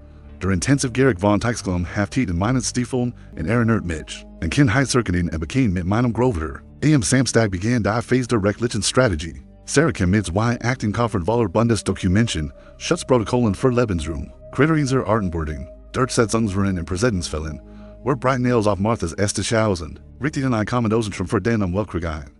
der intensiv Gerig von Teichsklum haftet in meinen Stiefeln und erinnert mich, und Kindheitserinnerungen und bekam mit meinem Grover. Am Samstag begann die Phase der rechtlichen Strategie. Sarah kam mit zwei Akten koffert voller Bundesdokumenten, Schutzprotokollen für Lebensraum, Kriterienzer Artenbording, Durchsetzungsrennen und Präzedenzfällen, were bright nails auf Marthas erste Schausen, richtigen Einkommendosen für den Weltkrieg ein.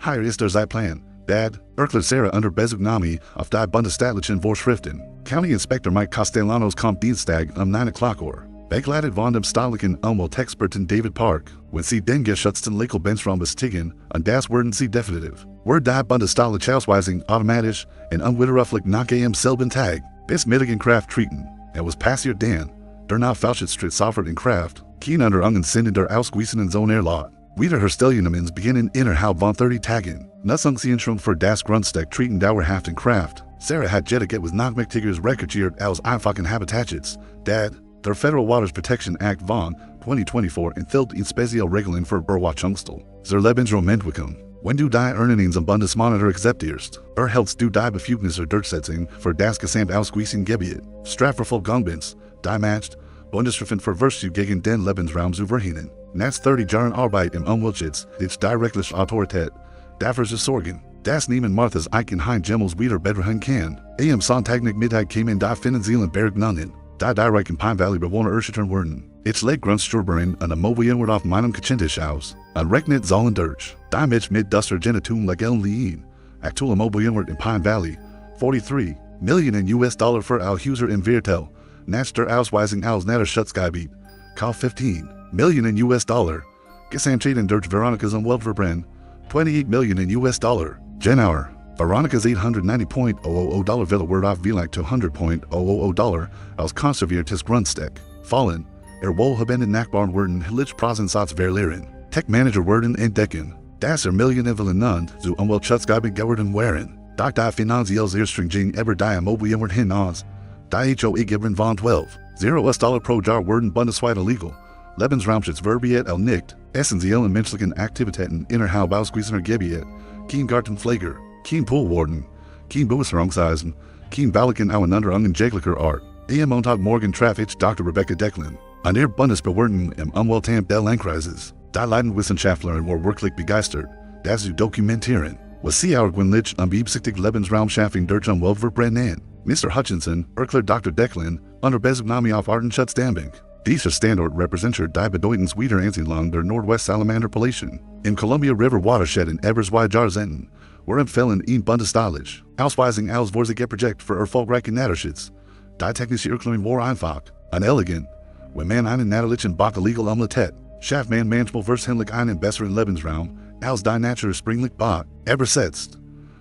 Hier ist der Zeitplan. Bad, erklärt Sarah unter Bezugnahme auf die bundesstaatlichen Vorschriften. County Inspector Mike Castellanos kommt Dienstag 9 Uhr. Begleitet von dem staatlichen Umweltexperten David Park, wenn sie den geschützten Legal-Benchraum bestiegen, und das werden sie definitiv. Wird die bundesstaatliche Ausweisung automatisch und unwiderruflich nach am selben Tag bis Mittag in Kraft treten. Was passiert dann? Der Falschheitsstritt sofort in Kraft, kein Änderungen sind in der ausgewiesenen Zone erlaubt. Wiederherstellungen beginnen innerhalb von 30 Tagen. Nutzungsinschutzung für das Grundstück treten dauerhaft in Kraft. Sarah hat Geduld was nachmächtiges rekrutiert aus einfachen Habitats. Der Federal Waters Protection Act von 2024 enthält in Spezialregeln für Beobachtung zur Lebensraumentwicklung. Wenn du die Earnings am Bundesmonitor akzeptierst, erhältst du die Befugnisse Durchsetzung für das gesamt ausgewiesene Gebiet. Strafverfolgung bist, die matcht, Bundesstrafen für Verstoß gegen den Lebensraum zu verhindern. Nach 30 Jahren Arbeit im Umweltschutz ist die rechtliche Autorität dafür zu sorgen, dass niemand Marthas Eigenheim Gemmels wieder bedrohen kann. Am Sonntagmittag kämen die finanziellen Bergmeinde, die reichen Pine Valley Bewohner erschüttern werden. Ich lege Grundstürberin an Immobilienwert auf meinem Kachentisch aus. Rechnet sollen durch. Die mich mit Duster Genitum legalen liehen. Aktuell Immobilienwert in Pine Valley, 43 Millionen US-Dollar für Alhuser im Viertel. Nach der Ausweisung als Naturschutzgebiet, Kauf 15 Millionen US-Dollar. Gesamtschäden durch Veronikas Umweltverbrennen, 28 Millionen US-Dollar. Genauer, Veronikas $890.000 Villa wird auf vielleicht $200.000 als konserviertes Grundstück fallen. Wohlhabende Nachbarn werden hillich Prozentsatz verlieren. Tech-Manager werden entdecken, dass Millionen Villen nun zu Umweltschutzgebiet geworden wären. Doch die finanziell sehr stringent über die Immobilienwert hinaus. Die HOA-Gebühren von 12 $0 pro Jahr werden bundesweit illegal. Lebensraumschutz verbiet nicht, essentiellen menschlichen Aktivitäten innerhalb ausgewiesener Gebiete, kein Gartenpfleger, kein Poolwarden, kein Bewässerungseisen, kein Balken Aufeinanderungen jeglicher Art. Am Montagmorgen traf ich Dr. Rebecca Declan, an der Bundesbehörden im Umweltamt des Landkreises. Die Leidenwissenschaftlerin war wirklich begeistert, das zu dokumentieren, was sie auch gründlich beabsichtigt Lebensraumschaffung durch Umweltverbrennen. Mr. Hutchinson, erklärt Dr. Declan, unter Bezugnahme auf Artenschutzdamping. Dieser Standort repräsentiert die Bedeutungswiederansiedlung der Nordwest-Salamander-Population. Im Columbia River Watershed in Ebersweiler Jahrzehnten, wir empfehlen ihn bundesstaatlich. Ausweisung als vorsichtiges Projekt für erfolgreichen Naturschutz. Die technische Erklärung war einfach, und elegant. Wenn man einen natürlichen Bach illegal umlettet, schafft man manchmal wahrscheinlich einen besseren Lebensraum, als die Natur springlich Bach übersetzt.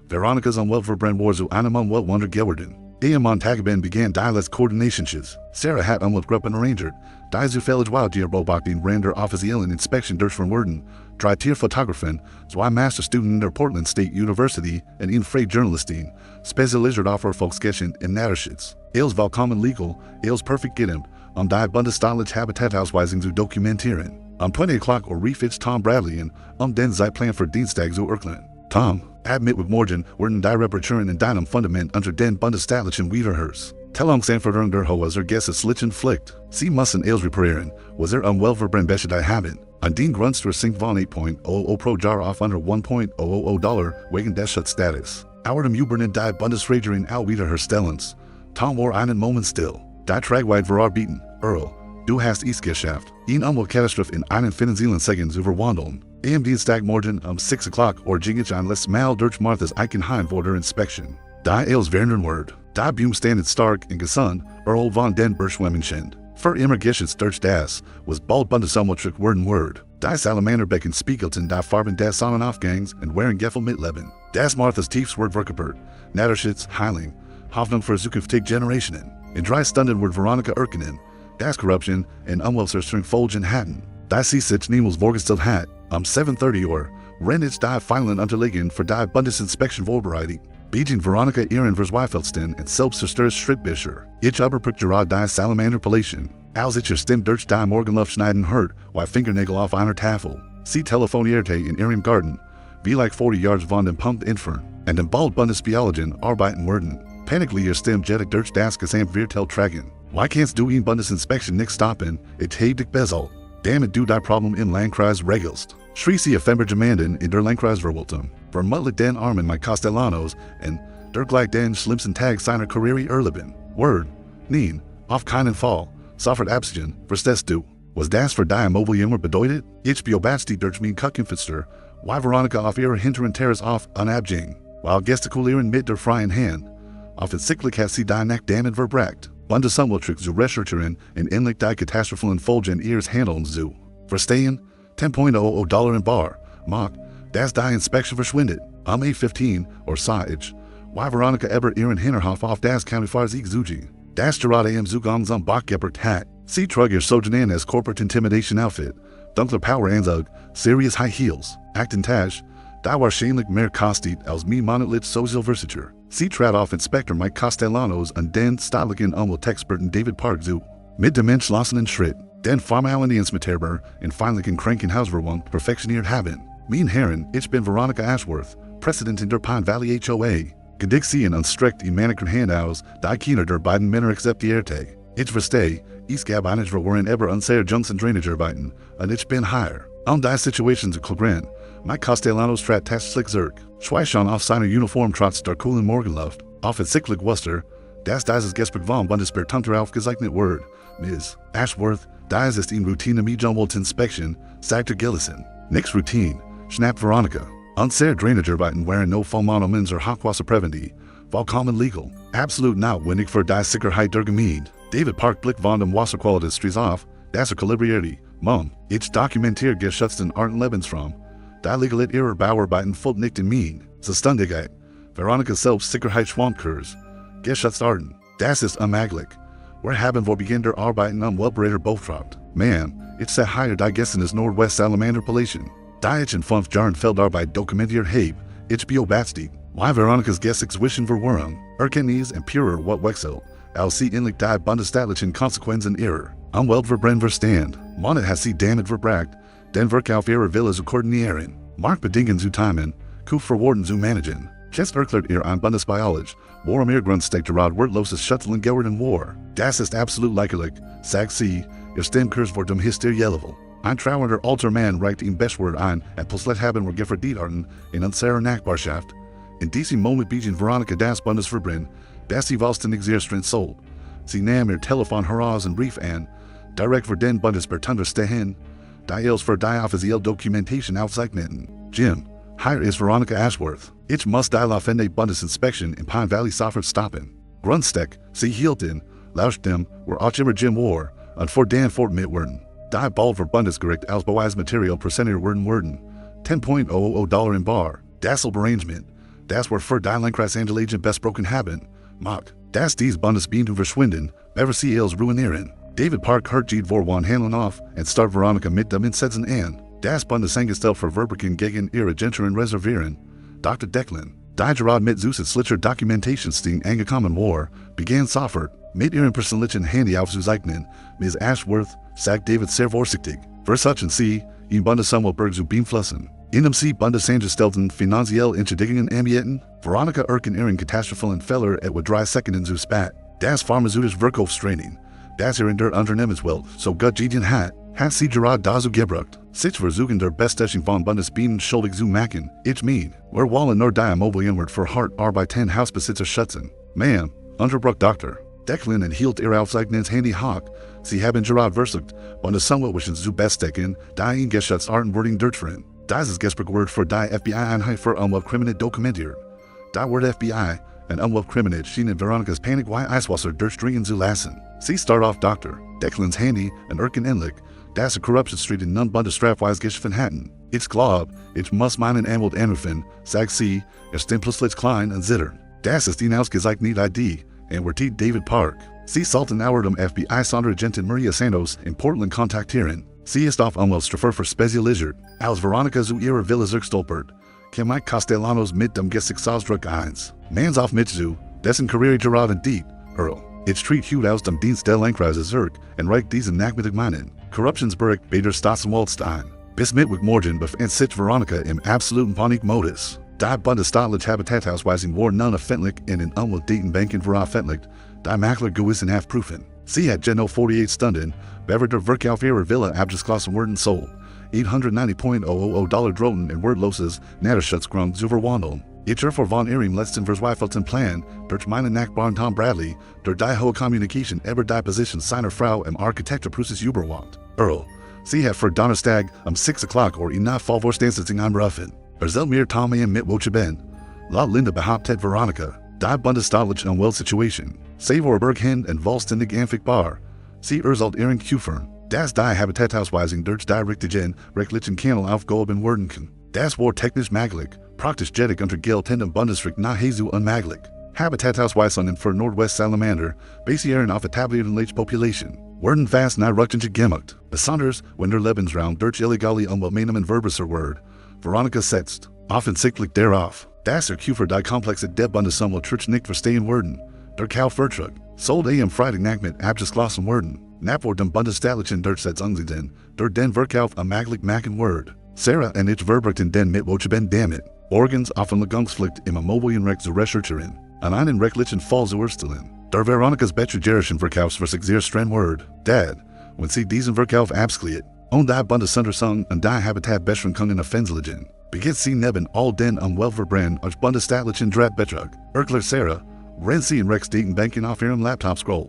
Veronikas Umweltverbrennen war zu einem Umweltwunder geworden. Am Montagabend begann die letzte Koordinationsschiss. Sarah hat Umweltgruppen arrangiert, die zufällig Wildtierbeobachtung während der offiziellen Inspektion durchführen werden. 3 Tierfotografen, 2 Masterstudenten der Portland State University und in Freie Journalistin, spezialisiert auf Erfolgsgeschichten im Naturschutz. Els willkommen legal, els perfekt gedimmt, die bundesstaatliche Habitatausweisung zu dokumentieren. 20 Uhr rief ich Tom Bradley an, den Zeitplan für Dienstag zu erklären. Tom, ab Mittwochmorgen werden die Reparaturen in deinem Fundament unter den bundesstaatlichen Wiederhörs. Tellung Sanfordern der Häuser Geschichte flicht. Sie müssen els reparieren, was unwell verbrechen haben. An den Grundsteuer sinkt von 8.00 pro Jahr auf unter $1.00 wegen des Schutzstatus. Our dem Übernen die Bundesregierung auch wieder herstellens. Tom war einen Moment still. Die Tragweite verarbeiten, Earl. Du hast es geschafft. Katastrophe in einen finanziellen Segen zu verwandeln. Am Dienstagmorgen 6 o'clock ging an les Mal durch Marthas Eichenheim vor der Inspection. Die els werden Word. Die Bum standet stark und gesund, Earl von den Berggemeinde. Für immer geschützt durch das, was bald Bundesamtlich werden Word. Die Salamanderbecken spiegelten die Farben des Sonnenaufgangs und waren Gefühl mit Leben. Das Marthas Tiefswort verkörpert, Naderschitz, Heiling, Hoffnung für zukünftige Generationen. In 3 Stunden wird Veronica erkennen, das Korruption und Umweltzerstörung folgen hatten. Die sie sich niemals vorgestellt hat, 7:30 Uhr, rennt die Filen unterlegen für die Bundesinspektion vorbereitet. Beijing Veronica ihren Verzweifelsten und selbstzerstörtes Schrittbischer. Ich überprüft gerade die Salamanderpalation. Als ich Stimme durch die Morgenluft schneiden hört, wie Fingernägel auf einer Tafel. Sie telefonierte in ihrem Garten, wie like 40 Yards von dem Punkt entfernt, und im bald Bundesbiologen arbeiten werden. Panically ihr Stimme jettig durch das Gesamtvirtel tragen. Why kannst du in Bundesinspektion nicht stoppen, ich heb dich besoll. Damit du die Problem in Landkreis regelst. Schrie sie auf Berggemeinde in der Landkreis verwaltung. Vermutlich den Armen mit Castellanos und der gleich den schlimmsten Tag seiner Karriere erleben. Word, nein, auf keinen Fall, sofort absiegen, verstehst du? Was das für die Immobilienjunge bedeutet? Ich beobachte durch mein Kuchenfenster, wie Veronica auf ihrer hinteren Terrasse auf unabging, while gestikulieren mit der freien Hand. Offensichtlich hat sie die Nacht damit verbracht. Bundesamtlich zu recherchieren und endlich die katastrophalen Folgen ihres Handelns zu verstehen. $10.00 in bar, Mark, das die Inspektion verschwindet. 8:15 or sah ich, wie Veronica über ihren Hinterhof auf das County-Fahrsieg zugi. Das gerade am Zugang zum Bachgebert hat. Sie trug ihr Sojourn as Corporate Intimidation Outfit, dunkler Power-Anzug, serious High Heels, Actentage, die wahrscheinlich mehr kostet als mir monatlich Sozialversicher. Sie trat auf Inspektor Mike Castellanos und den staatlichen Umweltexperten David Park zu. Mit dem entschlossenen Schritt, den formalen Dienstmittelber und feindlichen Krankenhausverwaltung perfektioniert haben. Mein Herren, ich bin Veronica Ashworth, Präsidentin der Pine Valley HOA. Gedick sehen und streckt die Manicure Hand aus, die keiner der beiden Männer akzeptierte. Ich verstehe, ich gab einige Verwarren über unsere Jungs und Drainagearbeiten, und ich bin hier, die Situation zu klären. Mike Castellanos trat tatsächlich zurück. Schweißschon auf seiner Uniform trotz der kühlen Morgenluft. Offensichtlich wusste, dass dieses Gespräch vom Bundesbeamter aufgezeichnet wird. Ms. Ashworth, das ist in Routine mit Umweltinspektion, sagte Gillison. Nix Routine, schnappt Veronica. Unsere Drainagearbeiten waren no Vollmahnungen oder Hochwasserpräventiv. Vollkommen legal. Absolut notwendig für die Sicherheit der Gemeinde. David Park blickt von dem Wasserqualitätsstries auf, das kalibrierte. Ich dokumentiere geschützten Artenlebensraum. Die legale ihrer Bauarbeiten folgt nicht in Mien. Zuständigkeit. Veronica Selbstsicherheitsschwankurs. Geschützt Arten. Das ist unmöglich. Wir haben vor Beginn der Arbeiten Weltbereiter beauftragt. Man, ich sehe hier die Gäste des Nordwest-Salamanderpalation. Da ich in 5 Jahren Feldarbeit dokumentiert habe, ich beobachte, wie Veronicas Gäste wischen verwirrung, Erkenntnis und purer wat wechselt, als sie endlich die bundesstaatlichen Konsequenzen ihrer Umweltverbrennen verstand. Monat hat sie damit verbracht, den Verkauf ihrer Villa zu koordinieren, Marktbedingungen zu timen, Verwarten zu managen. Jetzt erklärt ihr ein Bundesbiologe, warum ihr Grundsteckgerad wertloses Schütteln geworden war. Das ist absolut lächerlich, sagt sie, ihr Stimmkurs vor dem Hysterie-Level. Ein trauernder alter Mann reicht ihm Bestwort ein, und plötzlich haben wir Gefreditarten in unserer Nachbarschaft. In diesem Moment bieten Veronica das Bundesverbrennen, das sie wussten existieren soll. Sie nahm ihr Telefon heraus und rief an, direkt für den Bundesbeamter stehen, die els für die offizielle Dokumentation aufzeichneten. Jim, hier ist Veronica Ashworth. Ich muss die laufende Bundesinspektion in Pine Valley sofort stoppen. Grundsteck, sie hielten, lauschten, wo auch immer Jim war, und vor den Fort mit werden. Die bald für Bundesgericht als Beweismaterial präsentiert werden. $10.00 in bar. Das Arrangement. Das wird für die Landkreis Angelegen besprochen haben. Mag, dass dies Bundesbeamte verschwinden, ever sie els ruinieren. David Park hört jede Vorwand handeln auf und start Veronica mit dem Insetzen an. Das Bundesangestellte für Verbrechen gegen ihre Genteren reservieren. Dr. Declan, die gerade mit zusätzlicher Dokumentationsding angekommen war, begann sofort, mit ihrem persönlichen Handy aufzuzeichnen. Ms. Ashworth, sagt David sehr vorsichtig, versuchen sie, in Bundesumweltberg zu beeinflussen. Indem sie Bundesangestellten finanziell Entschädigungen anbieten, Veronica erken ihren katastrophalen Fehler etwa 3 Sekunden zu spät. Das pharmazeutische Verkaufstraining. Das in der Unternehmenswelt so gut gedienen hat sie gerade dazu gebracht, sich versuchen der Bestechung von Bundesbienen schuldig zu machen. Ich mein, wir wollen nur die Immobilien für hart arbeitende Hausbesitzer schützen. Ma'am, unterbrach Dr. Declan enthielt ihr Aufzeichnungshandy hoch. Sie haben gerade versucht, Bundesanwaltlichen zu bestechen, die in Geschäftsarten durchführen. Das ist Gesprächwort für die FBI-Einheit für Umweltkriminalität dokumentiert. Das Wort FBI und Umweltkriminalität schienen Veronikas Panik wie Eiswasser durchdringen zu lassen. Sie start off Dr. Declan's Handy und Erken ähnlich, das Corruption Street in non-Bundesstrafweis geschiffen hatten. Ich glaub, ich muss meinen Anwalt anrufen, sagt sie, stimmt plötzlich klein und zittert. Das ist die ausgezeichnete Idee, und wird David Park. Sie sollten auch FBI-Sonderagentin Maria Santos in Portland kontaktieren. Sie ist auf Umweltstrafe spezialisiert. Als Veronica zu ihrer Villa zurückstolpert, kam Mike Castellanos mit dem Gesichtsausdruck eins. Mans auf mit zu, dessen Karriere gerade diet, Earl. Ich tritt Hut aus dem Dienst der Landkreise zurück und reicht diesen Nachmittag meinen Korruptionsbericht bei der Staatsanwaltschaft ein. Bis Mittwochmorgen befindet sich Veronica im absoluten Panikmodus. Die bundesstaatliche Habitatausweisung war nun öffentlich in den Umweltdatenbanken veröffentlicht, die Makler gewissenhaft prüfen. Sie hat genau 48 Stunden, bevor der Verkauf ihrer Villa abgeschlossen worden soll, $890,000 drohten in wordloses Naturschutzgrund zu verwandeln. Ich von ihrem letzten verzweifelten Plan, durch meinen Nachbarn Tom Bradley, durch die hohe Kommunikation über die Position seiner Frau im Architekturprozess überwacht. Earl, sie hat für Donnerstag 6 Uhr oder in der Vollvorstandssitzung angerufen. Soll mir Tom und Mittwoch ben. Laut Linda behauptet Veronica, die bundesstaatliche Umweltsituation, sie war berghin und vollständig anfickbar. Sie sollt ihren Küfern, dass die Habitatausweisung durch die richtigen rechtlichen Kanäle aufgehoben werden kann. Das war technisch möglich, praktisch jedoch unter geltendem Bundesrecht nahezu unmöglich. Habitatausweisungen für Nordwest-Salamander basieren auf etablierten Population, werden fast nachrückend gemacht, besonders wenn der Lebensraum durch illegale Umweltmaßnahmen verbessert wird. Veronica setzt offensichtlich darauf, dass Küfer die Komplexe der Bundesumweltschutz nicht verstehen werden. Der Kaufvertrag soll am Freitagnachmittag abgeschlossen werden. Nach dem bundesstaatlichen Durchsetzungsgesetz durch den Verkauf möglich machen wird. Sarah und ich verbrachten den Mittwoch damit, Organs Offenlegungspflicht im Immobilienrecht zu recherchieren, an einen rechtlichen Fall zu erstellen. Der Veronicas betrügerischen Verkaufsversicht sehr streng wird. Dad, wenn sie diesen Verkauf abschließt, und die Bundesuntersuchung und die Habitatbeschränkungen offensichtlichen, beginnt sie neben all den Umweltverbrennen als bundesstaatlichen Drahtbetrug. Erklärt Sarah, rennt sie in Rechtsdatenbanken auf ihrem Laptop scroll.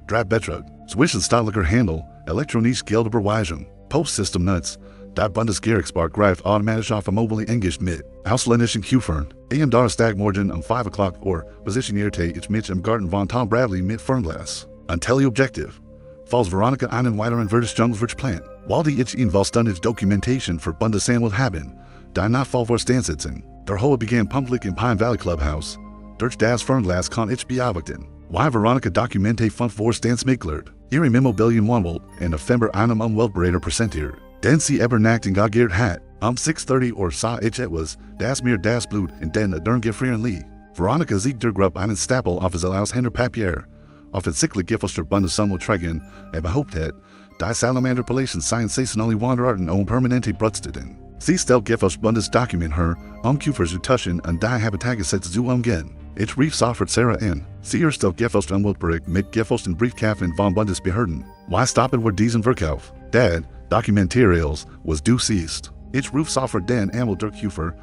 Drahtbetrug, zwischenstaatlicher Handel, elektronische Geldüberweisung, Postsystemnutz, die Bundesgerichtsbark greift automatisch auf Immobilien mit. Ausländischen Küfern, am Donnerstagmorgen 5 Uhr positionierte ich mich im Garten von Tom Bradley mit Fernglas. Ein Teleobjektiv. Falls Veronica einen weiteren Verteidigungswunsch plant, wollte ich ihn vollständige Dokumentation für Bundesanwalt haben, die Nachvollvorstandssitzung. Der Hohe begann publik im Pine Valley Clubhouse. Durch das Fernglas kann ich beobachten, wie Veronica Dokumente von Vorstandsmitglied, ihrem Immobilienanwalt in November einem Umweltberater präsentiert. Den sie übernachtung geagert hat, 6:30 Uhr sah ich etwas, das mir das Blut in den Adern gefrieren ließ. Veronica sieht der Gruppe einen Stapel auf das Aushänder Papier. Offensichtlich gibt der Bundesumweltträger, behauptet, die Salamanderpolation seien saisonale Wanderarten und permanente Brutstätten. Sie stellt das Bundesdokument her, Küfer zu tuschen und die Habitatgesetze zu umgehen. Ich rief sofort Sarah an. Sie erstellt das Umweltbericht mit den Briefkäfen von Bundesbehörden. Why stoppen wir diesen Verkauf? Dad, Dokumentarials was due ceased. Ich ruf sofort den Anwalt der Küfer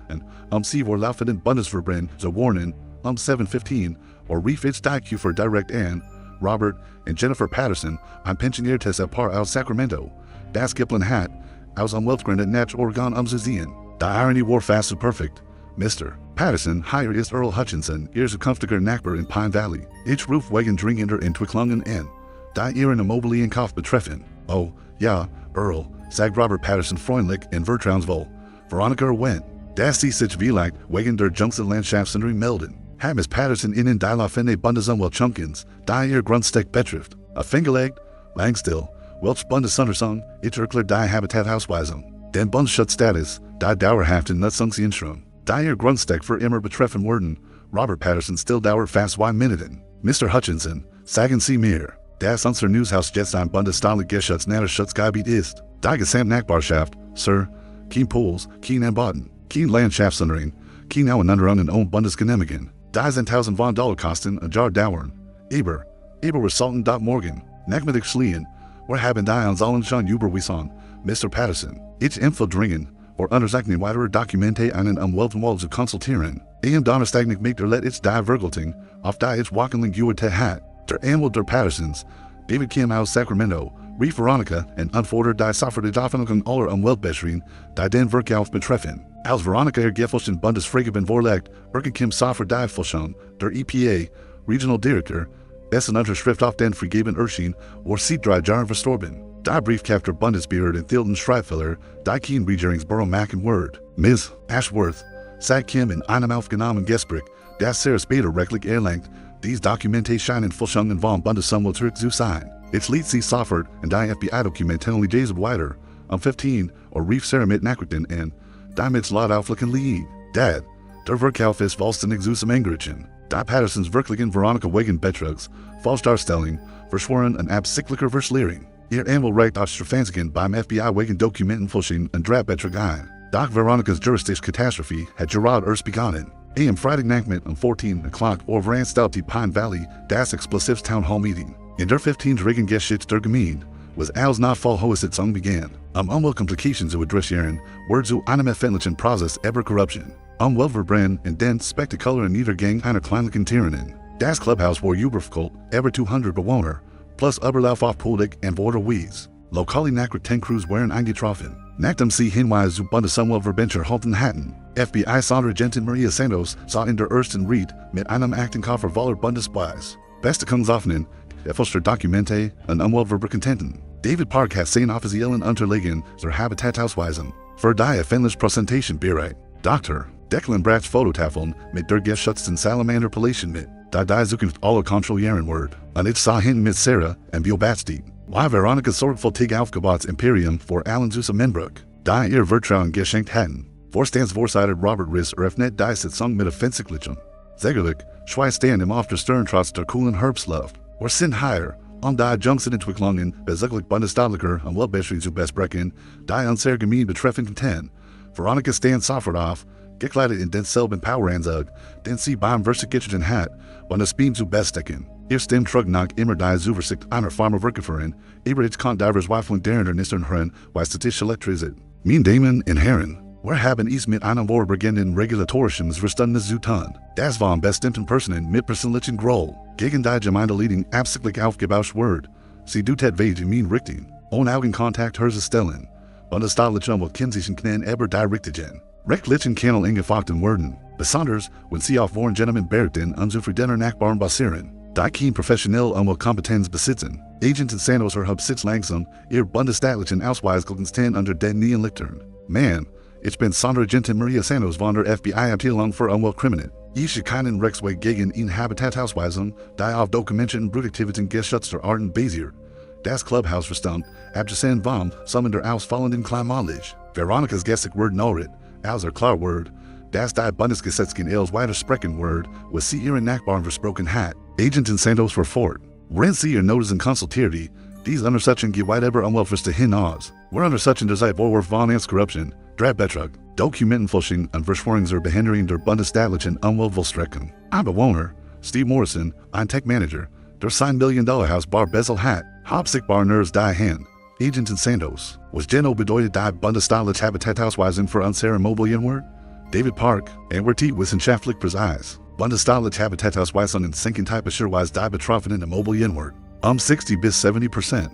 und sie war laufenden Bundesverbrennen zu warnen, 7:15 or rief ich die Küfer direkt an, Robert und Jennifer Patterson, ein pensioniertes Paar aus Sacramento, das Giplen hat, aus Umweltgründen nach Oregon zu sehen. Die Ironie war fast so perfekt. Mr. Patterson hier ist Earl Hutchinson, ihr zukünftiger Nachbar in Pine Valley. Ich ruf wegen dringender Entwicklungen an, die ihren Immobilienkauf betreffen. Oh, ja, Earl, sagt Robert Patterson freundlich und vertrauensvoll. Veronica erwähnt, dass sie sich vielleicht wegen der Jungsenlandschaftsänderung melden. Hat Miss Patterson ihnen die laufende Bundesumweltchunkens, die ihr Grundstück betrifft, aufgelegt? Lang still, welch Bundesuntersuchung, ich erklärt die Habitatausweisung, den Bundesschutzstatus, die dauerhaften Nutzungsinstrum, die ihr Grundstück für immer betreffen werden. Robert Patterson still dauert fast 2 Minuten. Mr. Hutchinson, sagen Sie mir, dass unser Newshaus jetzt ein bundesstaatliches Naturschutzgebiet ist. Die Gesamtnachbarschaft, Sir, kein Pools, kein Anbauten, kein Landschaftsänderung, kein Auenanderungen und Bundesgenehmigung. Die sind $1,000 kosten, ein Jahr dauern. Aber, Eber Resulten. Morgan, Nachmittag Schlien, wir haben die Anzahlen schon überwiesen, Mr. Patterson. Ich empfehle dringend, or underzeichnen weitere Dokumente einen Umweltwald zu konsultieren. Donnerstagnig mit der Let ich die Vergeltung, auf die ich wochenlang te hat. Der Anwalt der Pattersons, David Kim aus Sacramento, rief Veronica en unfordert die Soferte Aufwendung aller Umweltbesserung, die den Verkauf betreffen. Als Veronica Gefälschten Bundesfregaben vorlegt, Kim Soffer die Fulschung, der EPA, Regional Director, dessen Unterschrift auf den Vergeben erschien, war seit 3 Jahren verstorben. Die Briefkräfte der Bundesbehörde in Thilden Schreibfehler, die kein Regierungsbüro machen Word. Ms. Ashworth, sagt Kim in einem aufgenommenen Gespräch, das sehr später rechtlich erlangt, dies Dokumente scheinen Fulschungen vom Bundesumweltschutz zu sein. Ich ließ sie sofort und die FBI-Dokumente gelesen weiter, 15 rief Sarah mit Nachrichten an, damit laut aufliegen liegen. Dad, der Verkauf ist vollständig zum Engrichten. Die Pattersons wirklichen Veronica wegen Betrugs, Falschdarstellung, verschworen und absichtlicher Verschleierung. Ihr Anwalt auf Strafanzigen beim FBI wegen Dokumentenfälschung und Drahbetrug ein. Doch Veronicas juristische Katastrophe hat gerade erst begonnen. Am Freitagnachmittag 14 o'clock veranstaltet die Pine Valley das explosives Town Hall Meeting. In der 15-jährigen Geschichte der Gemeinde was als Nachfolgehaussitzung began, Umweltkomplikationen zu adressieren, wird zu einem öffentlichen Prozess über Korruption, Umweltverbrennen und den spektakulären Niedergang einer kleinlichen Tyrannen. Das Clubhaus war überfüllt, über 200 Bewohner, plus Überlauf auf Politik und Worterwies. Lokale Nachrichten-Crews waren eingetroffen. Nachdem sie Hinweise zu Bundesumweltverbände halten hatten, FBI-Sonderagentin Maria Santos sah in der ersten Rede mit einem Aktenkoffer voller Bundespreis, Bestekungsoffenen, erfasster Dokumente und Umweltverbrechen. David Park hat 10 offiziellen Unterlagen zur Habitatausweisung für die öffentliche Präsentation bereit. Dr. Declan Bratz Fototafeln mit der geschützten Salamander-Palation mit, die Zukunft aller kontrollieren wird. Und ich sah hin mit Sarah und Bill Batstein. Why Veronica sorgfältig aufgebautes Imperium vor allen Zusammenbruch, die ihr Vertrauen geschenkt hatten. Vorstandsvorsitzender Robert Riss eröffnet die Sitzung mit Offensichtlichem. Sägerlich, Schweißstand im auf der Stirn trotz der coolen Herbstluft. Wir sind hier, die Jungsenentwicklungen bezüglich bundesstaatlicher Umweltbesserung zu besprechen, die unsere Gemeinde betreffen könnten. Veronica stand sofort auf, gekleidet in denselben Poweranzug, den sie beim Versicherten hat, und das Beam zu bestecken. Ihr stimmt trug nach immer die Zuversicht einer Farmerwerkerin, über ich kann divers Weifung deren Nistern hören, was statistisch elektrisiert. Meine Damen und Herren, wir haben es mit einem vorbeginnenden regulatorischen Verständnis zu tun. Das von bestimmten Personen mit persönlichen Groll gegen die Gemeindeleitung absichtlich aufgebaut wird. Sie tut etwas in meine Richtung, ohne Augenkontakt herzustellen. Bundesstaatliche Umweltkennzeichen können über die Richtigen. Rechtlichen Kanal eingefochten werden, besonders wenn sie auf Warengentlemen bergten und zufriedener Nachbarn basieren. Die kein professionelle Umweltkompetenz besitzen. Agenten Santos sitzt langsam, ihr bundesstaatlichen Ausweis ten unter den neuen Lichtern. Man, ich bin Sonderagentin Maria Santos von der FBI-Abteilung für Umweltkriminalität. Ich keinen Rechtsweg gegen Inhabitatausweisung, die auf Dokumenten Produktivitäten geschützter Arten basiert. Das Clubhaus verstand, abgesehen vom Summon der ausfallenden Klimalich. Veronicas Gestik wird norit, als klar wird, dass die Bundesgesetzgebung els weitersprechen wird, was sie ihren Nachbarn versprochen hat. Agenten Santos verfort. Wenn sie ihr Notizen konsultierte, dies Untersetzung geht weit über Umweltfriste hinaus. Wir untersetzen der Zeit Vorwurf von Korruption, Drahbetrug, Dokumentenfälschung und Verschwörung zur Behinderung der bundesstaatlichen Umweltvollstreckung. Ein Bewohner, Steve Morrison, ein Tech-Manager, der sein $1 Million Haus bar Bezel hat, hauptsächlich Nurs die Hand. Agenten Santos, was Geno bedeutet die bundesstaatliche Habitatausweisung für unsere Immobilien wird? David Park, Anwärtig wissenschaftlich präzise. Bundesstaatliche Habitatausweisungen senken typischerweise die betroffenen Immobilien wird. 60 bis 70%.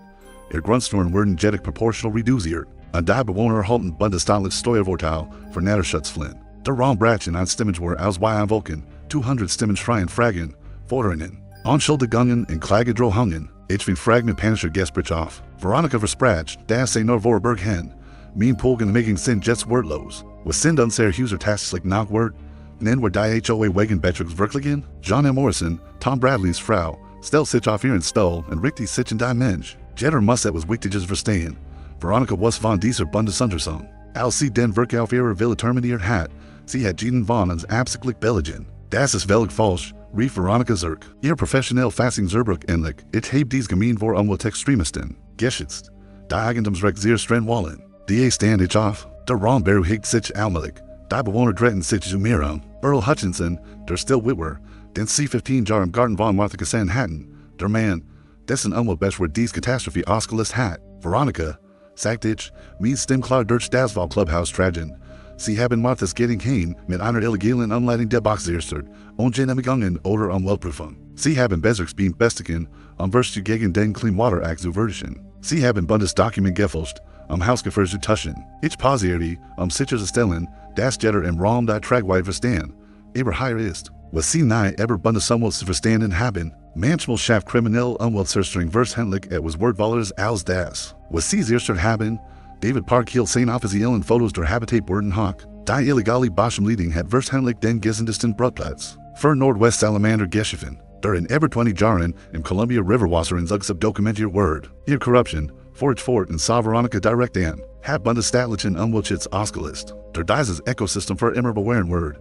Ihr Grundsteuern werden jedoch proportional reduziert. Und die Bewohner halten bundesstaatliches Steuervorteil für Naturschutzpflicht. Der Raum Brachen an Stimmen war aus Wolken, 200 Stimmen schreien Fragen, Forderungen, Anschuldigungen und Klagedrohungen. Ich bin Frag mit panischer Gespräch auf. Veronica verspracht, dass sie nur Vorberg hin. Mein Polgen making sind jetzt wortlos. Was sind unsere User tatsächlich nachwort? Nennen wir die HOA wegen Betrugs wirklichen? John M. Morrison, Tom Bradleys Frau, stellt sich auf ihren Stuhl und richtet sich in die Mensch. Jeder muss etwas Wichtiges verstehen. Veronica was von dieser Bundesuntersuchung. Als sie den Verkauf ihrer Villa terminiert hat, sie hat jeden von uns absichtlich belegen. Das ist völlig falsch, rief Veronica zurück. Ihr professionell Fassungszerbruch ähnlich, ich habe dies Gemein vor Umweltextremisten, geschützt. Die Eigentumsrecht sehr streng wollen. Die stand ich auf, der Raum beruhigt sich allmählich. Die Bewohner drehten sich zu mir Earl Hutchinson, der Still Whitwer, den sie 15 Jahre im Garten von Martha Cassan hatten, Der man, dessen best wordt dies catastrophe ausgelöst hat. Veronica, sagt ich, means stem klar durch das Wahl Clubhouse tragen. Sie haben Marthas getting heen mit einer illegalen Umleitung der Boxerstert und Genehmigungen oder Umweltprüfung. Sie haben Bezirks being bestigen, Verstoß gegen den Clean Water Act zu verwirklichen. Sie haben Bundesdokument gefälscht, Hausgeführ zu tuschen. Ich pausierte, sicherzustellen, dass jeder im Raum der Tragweite verstehen, aber hier ist, was Sie nahe eber Bundesumwelt zu verstanden haben. Manchmal schafft kriminell Umweltzerstörung verständlich etwas Wortvolleres als das. Was Sie zerstört haben, David Park hielt sein offiziellen Fotos der Habitat worden hoch. Die illegale Boschumleitung hat verständlich den gesendesten Brotplatz. Für Nordwest Salamander geschaffen, der in über 20 Jahren im Columbia River Wasser in Zugsub dokumentiert wird. Ihr Korruption, Fort und Veronica direkt an, hat Bundesstaatlichen Umweltschutz ausgelöst. Der dieses Ecosystem für immer bewahren wird.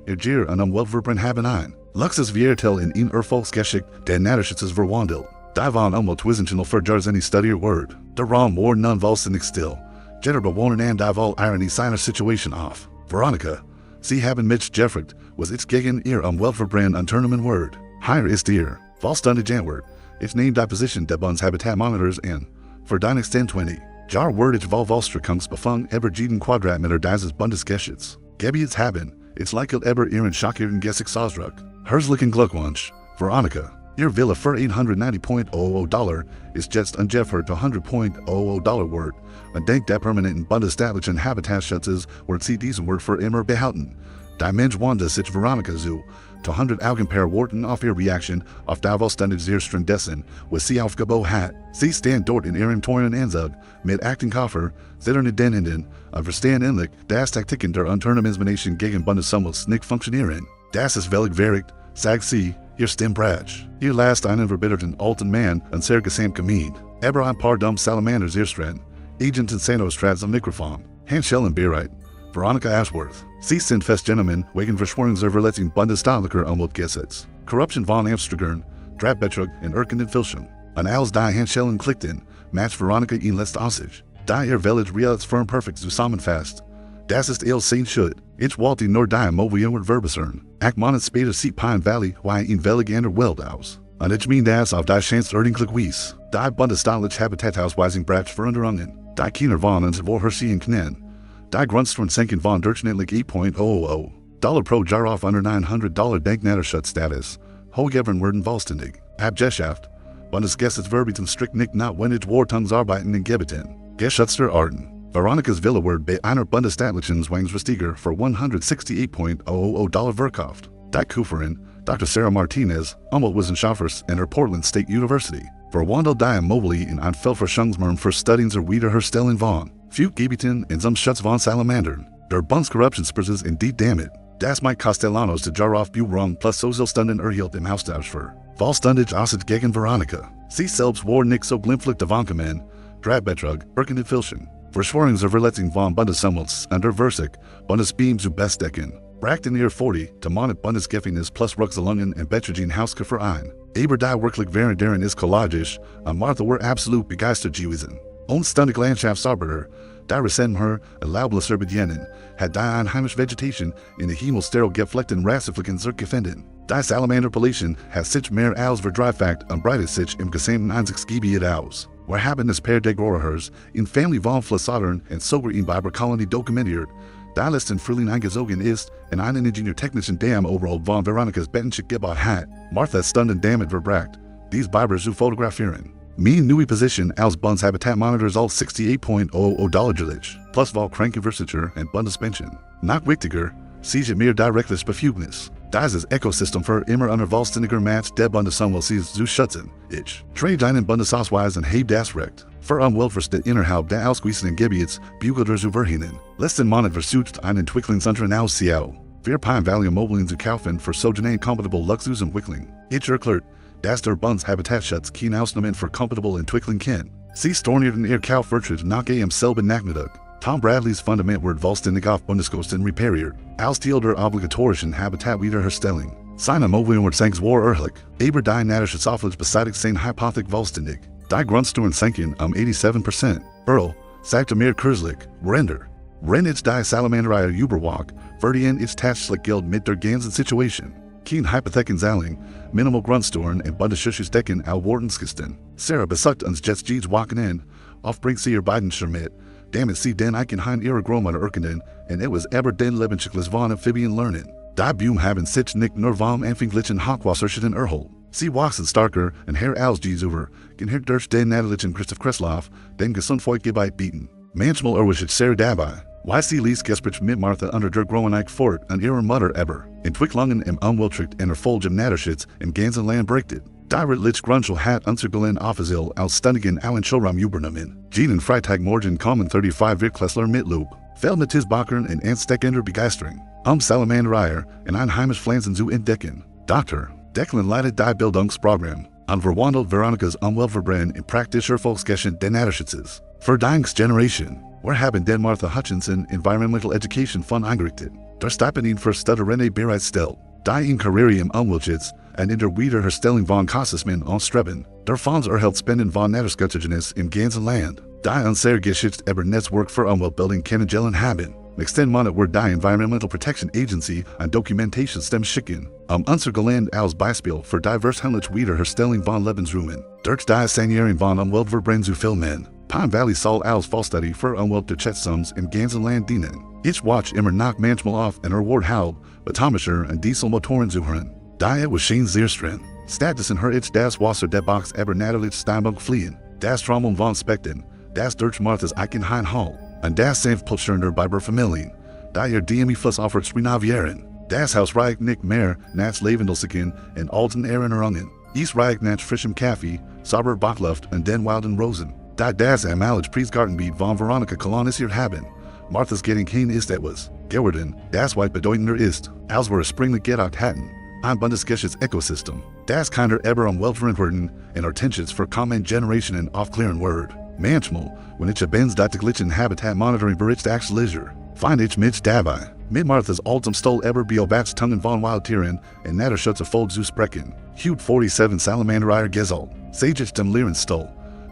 Ihr Gier an Umweltverbrechen haben ein. Luxus Viertel in een Volksgeschichte der Naturschutzes verwandelt. Die von Umweltwissenschaften für Jahrzehnte studiert wird. Der Raum war nun vollständig still. Jeder Bewohner an die Welt Irony seiner Situation auf. Veronica, Sie haben mich gefragt, was ich gegen Ihr Umweltverbrechen unternehmen wird. Hier ist Ihr vollständige Antwort. Ich nehme die Position der Bundeshabitat Monitors in. Für den nächsten 20 Jahr werde ich Vollstreckungsbefang über jeden Quadratmeter dieses Bundesgeschäfts. Gebiets haben, ich leichelt über Ihren schockierten Gesichtsausdruck. Herzlichen Glückwunsch, Veronica. Ihr Villa für $190.00 ist jetzt ungefähr $100.00 wert. Und dank der permanenten bundesstaatlichen Habitatschutzes wird sie diesen Wert für immer behalten. Die Mensch wanda sich Veronica zu 100 Augen per Worten auf ihre Reaktion auf die vollständig Zerstörung dessen, was sie aufgebaut hat. Sie stand dort in ihrem teuren Anzug, mit Aktenkoffer, zitternde Händen, und verstehen endlich, dass Taktiken der Unternehmensmanagement gegen Bundesumwelt nicht funktionieren. Das ist völlig verrückt, sagt sie, ihr Stimmbratsch. Ihr lasst einen verbitterten alten Mann ein sehr gesamt gemein. Aber ein paar dumme Salamanders erstrennen. Agenten Santos trat am Mikrofon. Handschellen bereit. Veronica Ashworth. Sie sind fest Gentlemen wegen Verschwörungsverletzung bundesstaatlicher Umweltgesetz. Korruption von Amsterdam, Drabbetrug in Erkenden Filschen. An als die Handschellen klickten, matcht Veronica ihn letzt Aussicht. Da ihr Village Reals firm perfekt zusammenfasst. Das ist il sein Schuld. Ich wollte nur die Movier verbessern. Acht Monate später sieht Pine Valley wie ein völlig anderer Welt aus. Und ich meine das auf die Chance ordentlich wies. Die bundesstaatliche Habitatausweisung Bratsch Veränderungen. Die Kinder von uns woherziehen können. Die Grundsteuern senken von durchschnittlich $8.00 pro Jahr auf unter $900 Denknaturschutzstatus. Hochgevern werden vollständig. Abgeschaft. Bundesgesetzverbieten strikt nicht notwendig Wartungsarbeiten in Gebieten. Geschützter Arten. Veronica's Villa wird bei einer bundesstaatlichen Zwangsversteiger für $168.00 verkauft. Die Kuferin, Dr. Sarah Martinez, Umweltwissenschaftlerin an der Portland State University, verwandelt die Immobilie in ein Feldforschungsraum für Studien zur Wiederherstellung von Gebieten in zum Schutz von Salamandern. Der Bundeskorruptionsprozess indeed damit. Das mit Castellanos de Jarauf Bureau plus Sozialstunden erhielt im Austausch für vollständig Aussicht gegen Veronica. Sie selbst war nicht so glimpflich davongekommen. Drabbetrug, Erkenden Filschen. Verschwörungsverletzung von Bundesumwelts und der Versich, Bundesbeam zu Bestdecken. Bracht in ihr 40, to Monat Bundesgefängnis plus Rückzahlungen und Betrügen Hausgeführ ein. Aber die wirklich während deren ökologisch, und Martha war absolut begeistert gewesen. Und ständig Landschaftsarbeiter, die Resenmer, erlaubnisser bedienen, hat die einheimische Vegetation in der Himmel gefleckten Rasseflicken zurückgefunden. Die Salamanderpolition hat sich mehr als verdreifacht und breitet sich im gesamten Einzugsgebiet aus. Wir haben es per Degrorahers in Family von Flassadern und sogar in Biberkolonie dokumentiert, da letzten Frühling eingezogen ist und einen ingenieurtechnischen Dam overall von Veronicas Bettenschick gebaut hat. Martha Stunden damit verbracht, dies Biber zu fotografieren. Meine neue Position als Bundeshabitat Monitors all $68.00 jährlich, plus von Krankenversicher und Bundespension. Noch wichtiger, sie mehr direktes Befugnis. Dieses Ecosystem für immer unter vollständiger Macht der Bundesumwelt zu schützen. Ich trage einen Bundesausweis und habe das Recht. Für Umweltversteht innerhalb der ausgewiesenen Gebiets Bugler zu verhindern. Letzten Monat versucht ein Entwicklungsunternehmen aus Seattle, für Pine Valley Immobilien zu kaufen für sogenannte compatible Luxusentwicklung. Ich erklärt, dass der Bundeshabitatschutz kein Ausnahmen für compatible Entwicklung kennt. Sie stornierten ihr Kaufwirtschaft nach am selben Nachmittag. Tom Bradleys Fundament wird vollständig auf Bundeskosten repariert, als Teil der obligatorischen Habitatwiederherstellung. Seine Immobilien wird senkt war erhlich, aber die Naturschutzoffice beseitigt sein Hypothek vollständig. Die Grundsteuern senken 87%. Earl, sagte mir kürzlich, Render. Wenn ich die Salamanderei überwog, verdiene ich tatsächlich Geld mit der ganzen Situation. Keen Hypothekenzaling, Minimal Grundstoren en Bundesschusstecken au Wartenskisten. Sarah besucht uns Jets Jeeds walking in, off bringt sie ihr beiden Schermit. Damn it, sie den Eichenhain ihre Großmutter Erkenden, and it was ever den Lebenschickles von Amphibian Learning. Die Boom haben sich nicht nur vom Anfänglichen Hawkwasserschitten erholt. Sie wachsen starker and Herr Ausgees über, gen Herr durch den Natalichen Christoph Kresslauf, den Gesundheit gebeit bieten. Manchmal erwischet Sarah dabei. Why sie liest Gesprich mit Martha under der Groeneich fort an ihrer Mutter eber. In Twicklungen im Unwiltricht en er Folgem Naderschitz in ganzen Land brichtet. Direkt lich Grunschel hat unzergelen offiziell aus Stunnigen Auen Schulram Übernommen. Jean en Freitag morgen kommen 35 Wirklessler mitloop. Fell mit Tisbachern en Ansteckender Begeistering. Salamandereier en ein heimisch Pflanzen zu entdecken. Dr. Declan leitet die Bildungsprogramm. An verwandelt Veronikas Umweltverbrennen in praktischer Volksgeschen den Naderschitzes. Verdaingsgeneration. Wir haben den Martha Hutchinson Environmental Education Fund eingerichtet. Der Stipendien für Studierende bereitstellt. Die in Karriere im Umweltschutz und in der Wiederherstellung von Kostismen anstreben. Der Fonds erhält Spenden von Nadersguttigenes im ganzen Land. Die unser geschützt über Netzwerk für Umweltbildung kennengelernt haben. Nächsten Monat wird die Environmental Protection Agency ein Dokumentationsstem schicken, unser Gelände als Beispiel für die verständliche Wiederherstellung von Lebensräumen. Durch die Sanierung von Umweltverbrennen zu filmen. Pine Valley soll als Fallstudy für Umweltschätzungs im ganzen Land dienen. Ich watch immer noch manchmal auf en Wort halb, Atomischer und Dieselmotoren suchen. Die was schien sehr streng. Status in her ich das Wasser der Box aber natürlich Steinbock fliehen. Das Trommeln von Spekten, das durch Marthas Eichenhain Hall, und das Sanftpulschernder bei Familien. Da ihr DMI Fuss offert Renavieren. Das Haus reicht nicht mehr nach Lebendelsiken und alten Erinnerungen. Ich reicht nach frischem Kaffee, sauber Bachluft und den wilden Rosen. Da das amalige Priestgartenbeet von Veronika kolonisiert haben. Marthas getting kein ist etwas. Geworden, das weit bedeutender ist, als wir springlich gedacht hatten. Ein bundesgesches Ökosystem. Das keiner eber umweltverend werden in Hortensias für kommende Generationen aufklären wird. Manchmal, wenn ich abends das glichen Habitat Monitoring bericht als Leisure, find ich mich dabei. Mit Marthas altem Stoll eber Biobats Tungen von Wildtieren und Naderschutz Erfolg zu sprechen. Hut 47 Salamandereier Gesalt. Sage ich dem Lehren Stoll.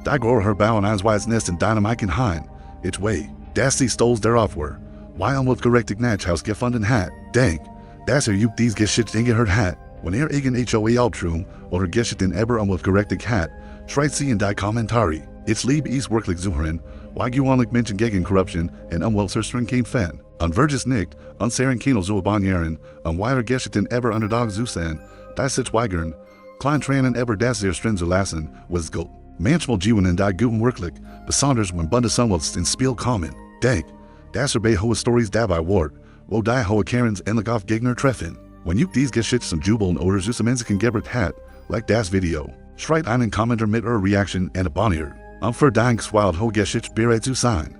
Da gor her bauen eins Nest in Dynamiken Hain. Ich way. Das die Stolls darauf were. Why gerechtigt Nachhaus gefunden hat. Denk. Das dies Geschichte ingehört hat. Wenn eigen HOA Altrum oder Geschichten eber gerechtigt hat, schreit sie in die Kommentare. Ich liebe es wirklich zu hören, why gewöhnlich Menschen gegen Korruption und Umweltzerstörung kein Fan. Und verges nicht, unseren Kinder zu abonnieren, weiter Geschichten eber Underdog zu sein, die sich weigern, Kleintränen eber das sehr streng zu lassen, was gut. Manchmal gewinnen die guten wirklich, besonders wenn Bundesumwelts ins Spiel kommen. Denk, das bei hohe Stories dabei wort, wo die hohe Karens endlich auf Gegner treffen. Wenn you dies Geschichte zum Jubeln oder süßemensigen Gebert hat, like das Video, schreit einen Kommentar mit eurer Reaction und abonniert. Für Danks wild hohe Geschichte bereit zu sein.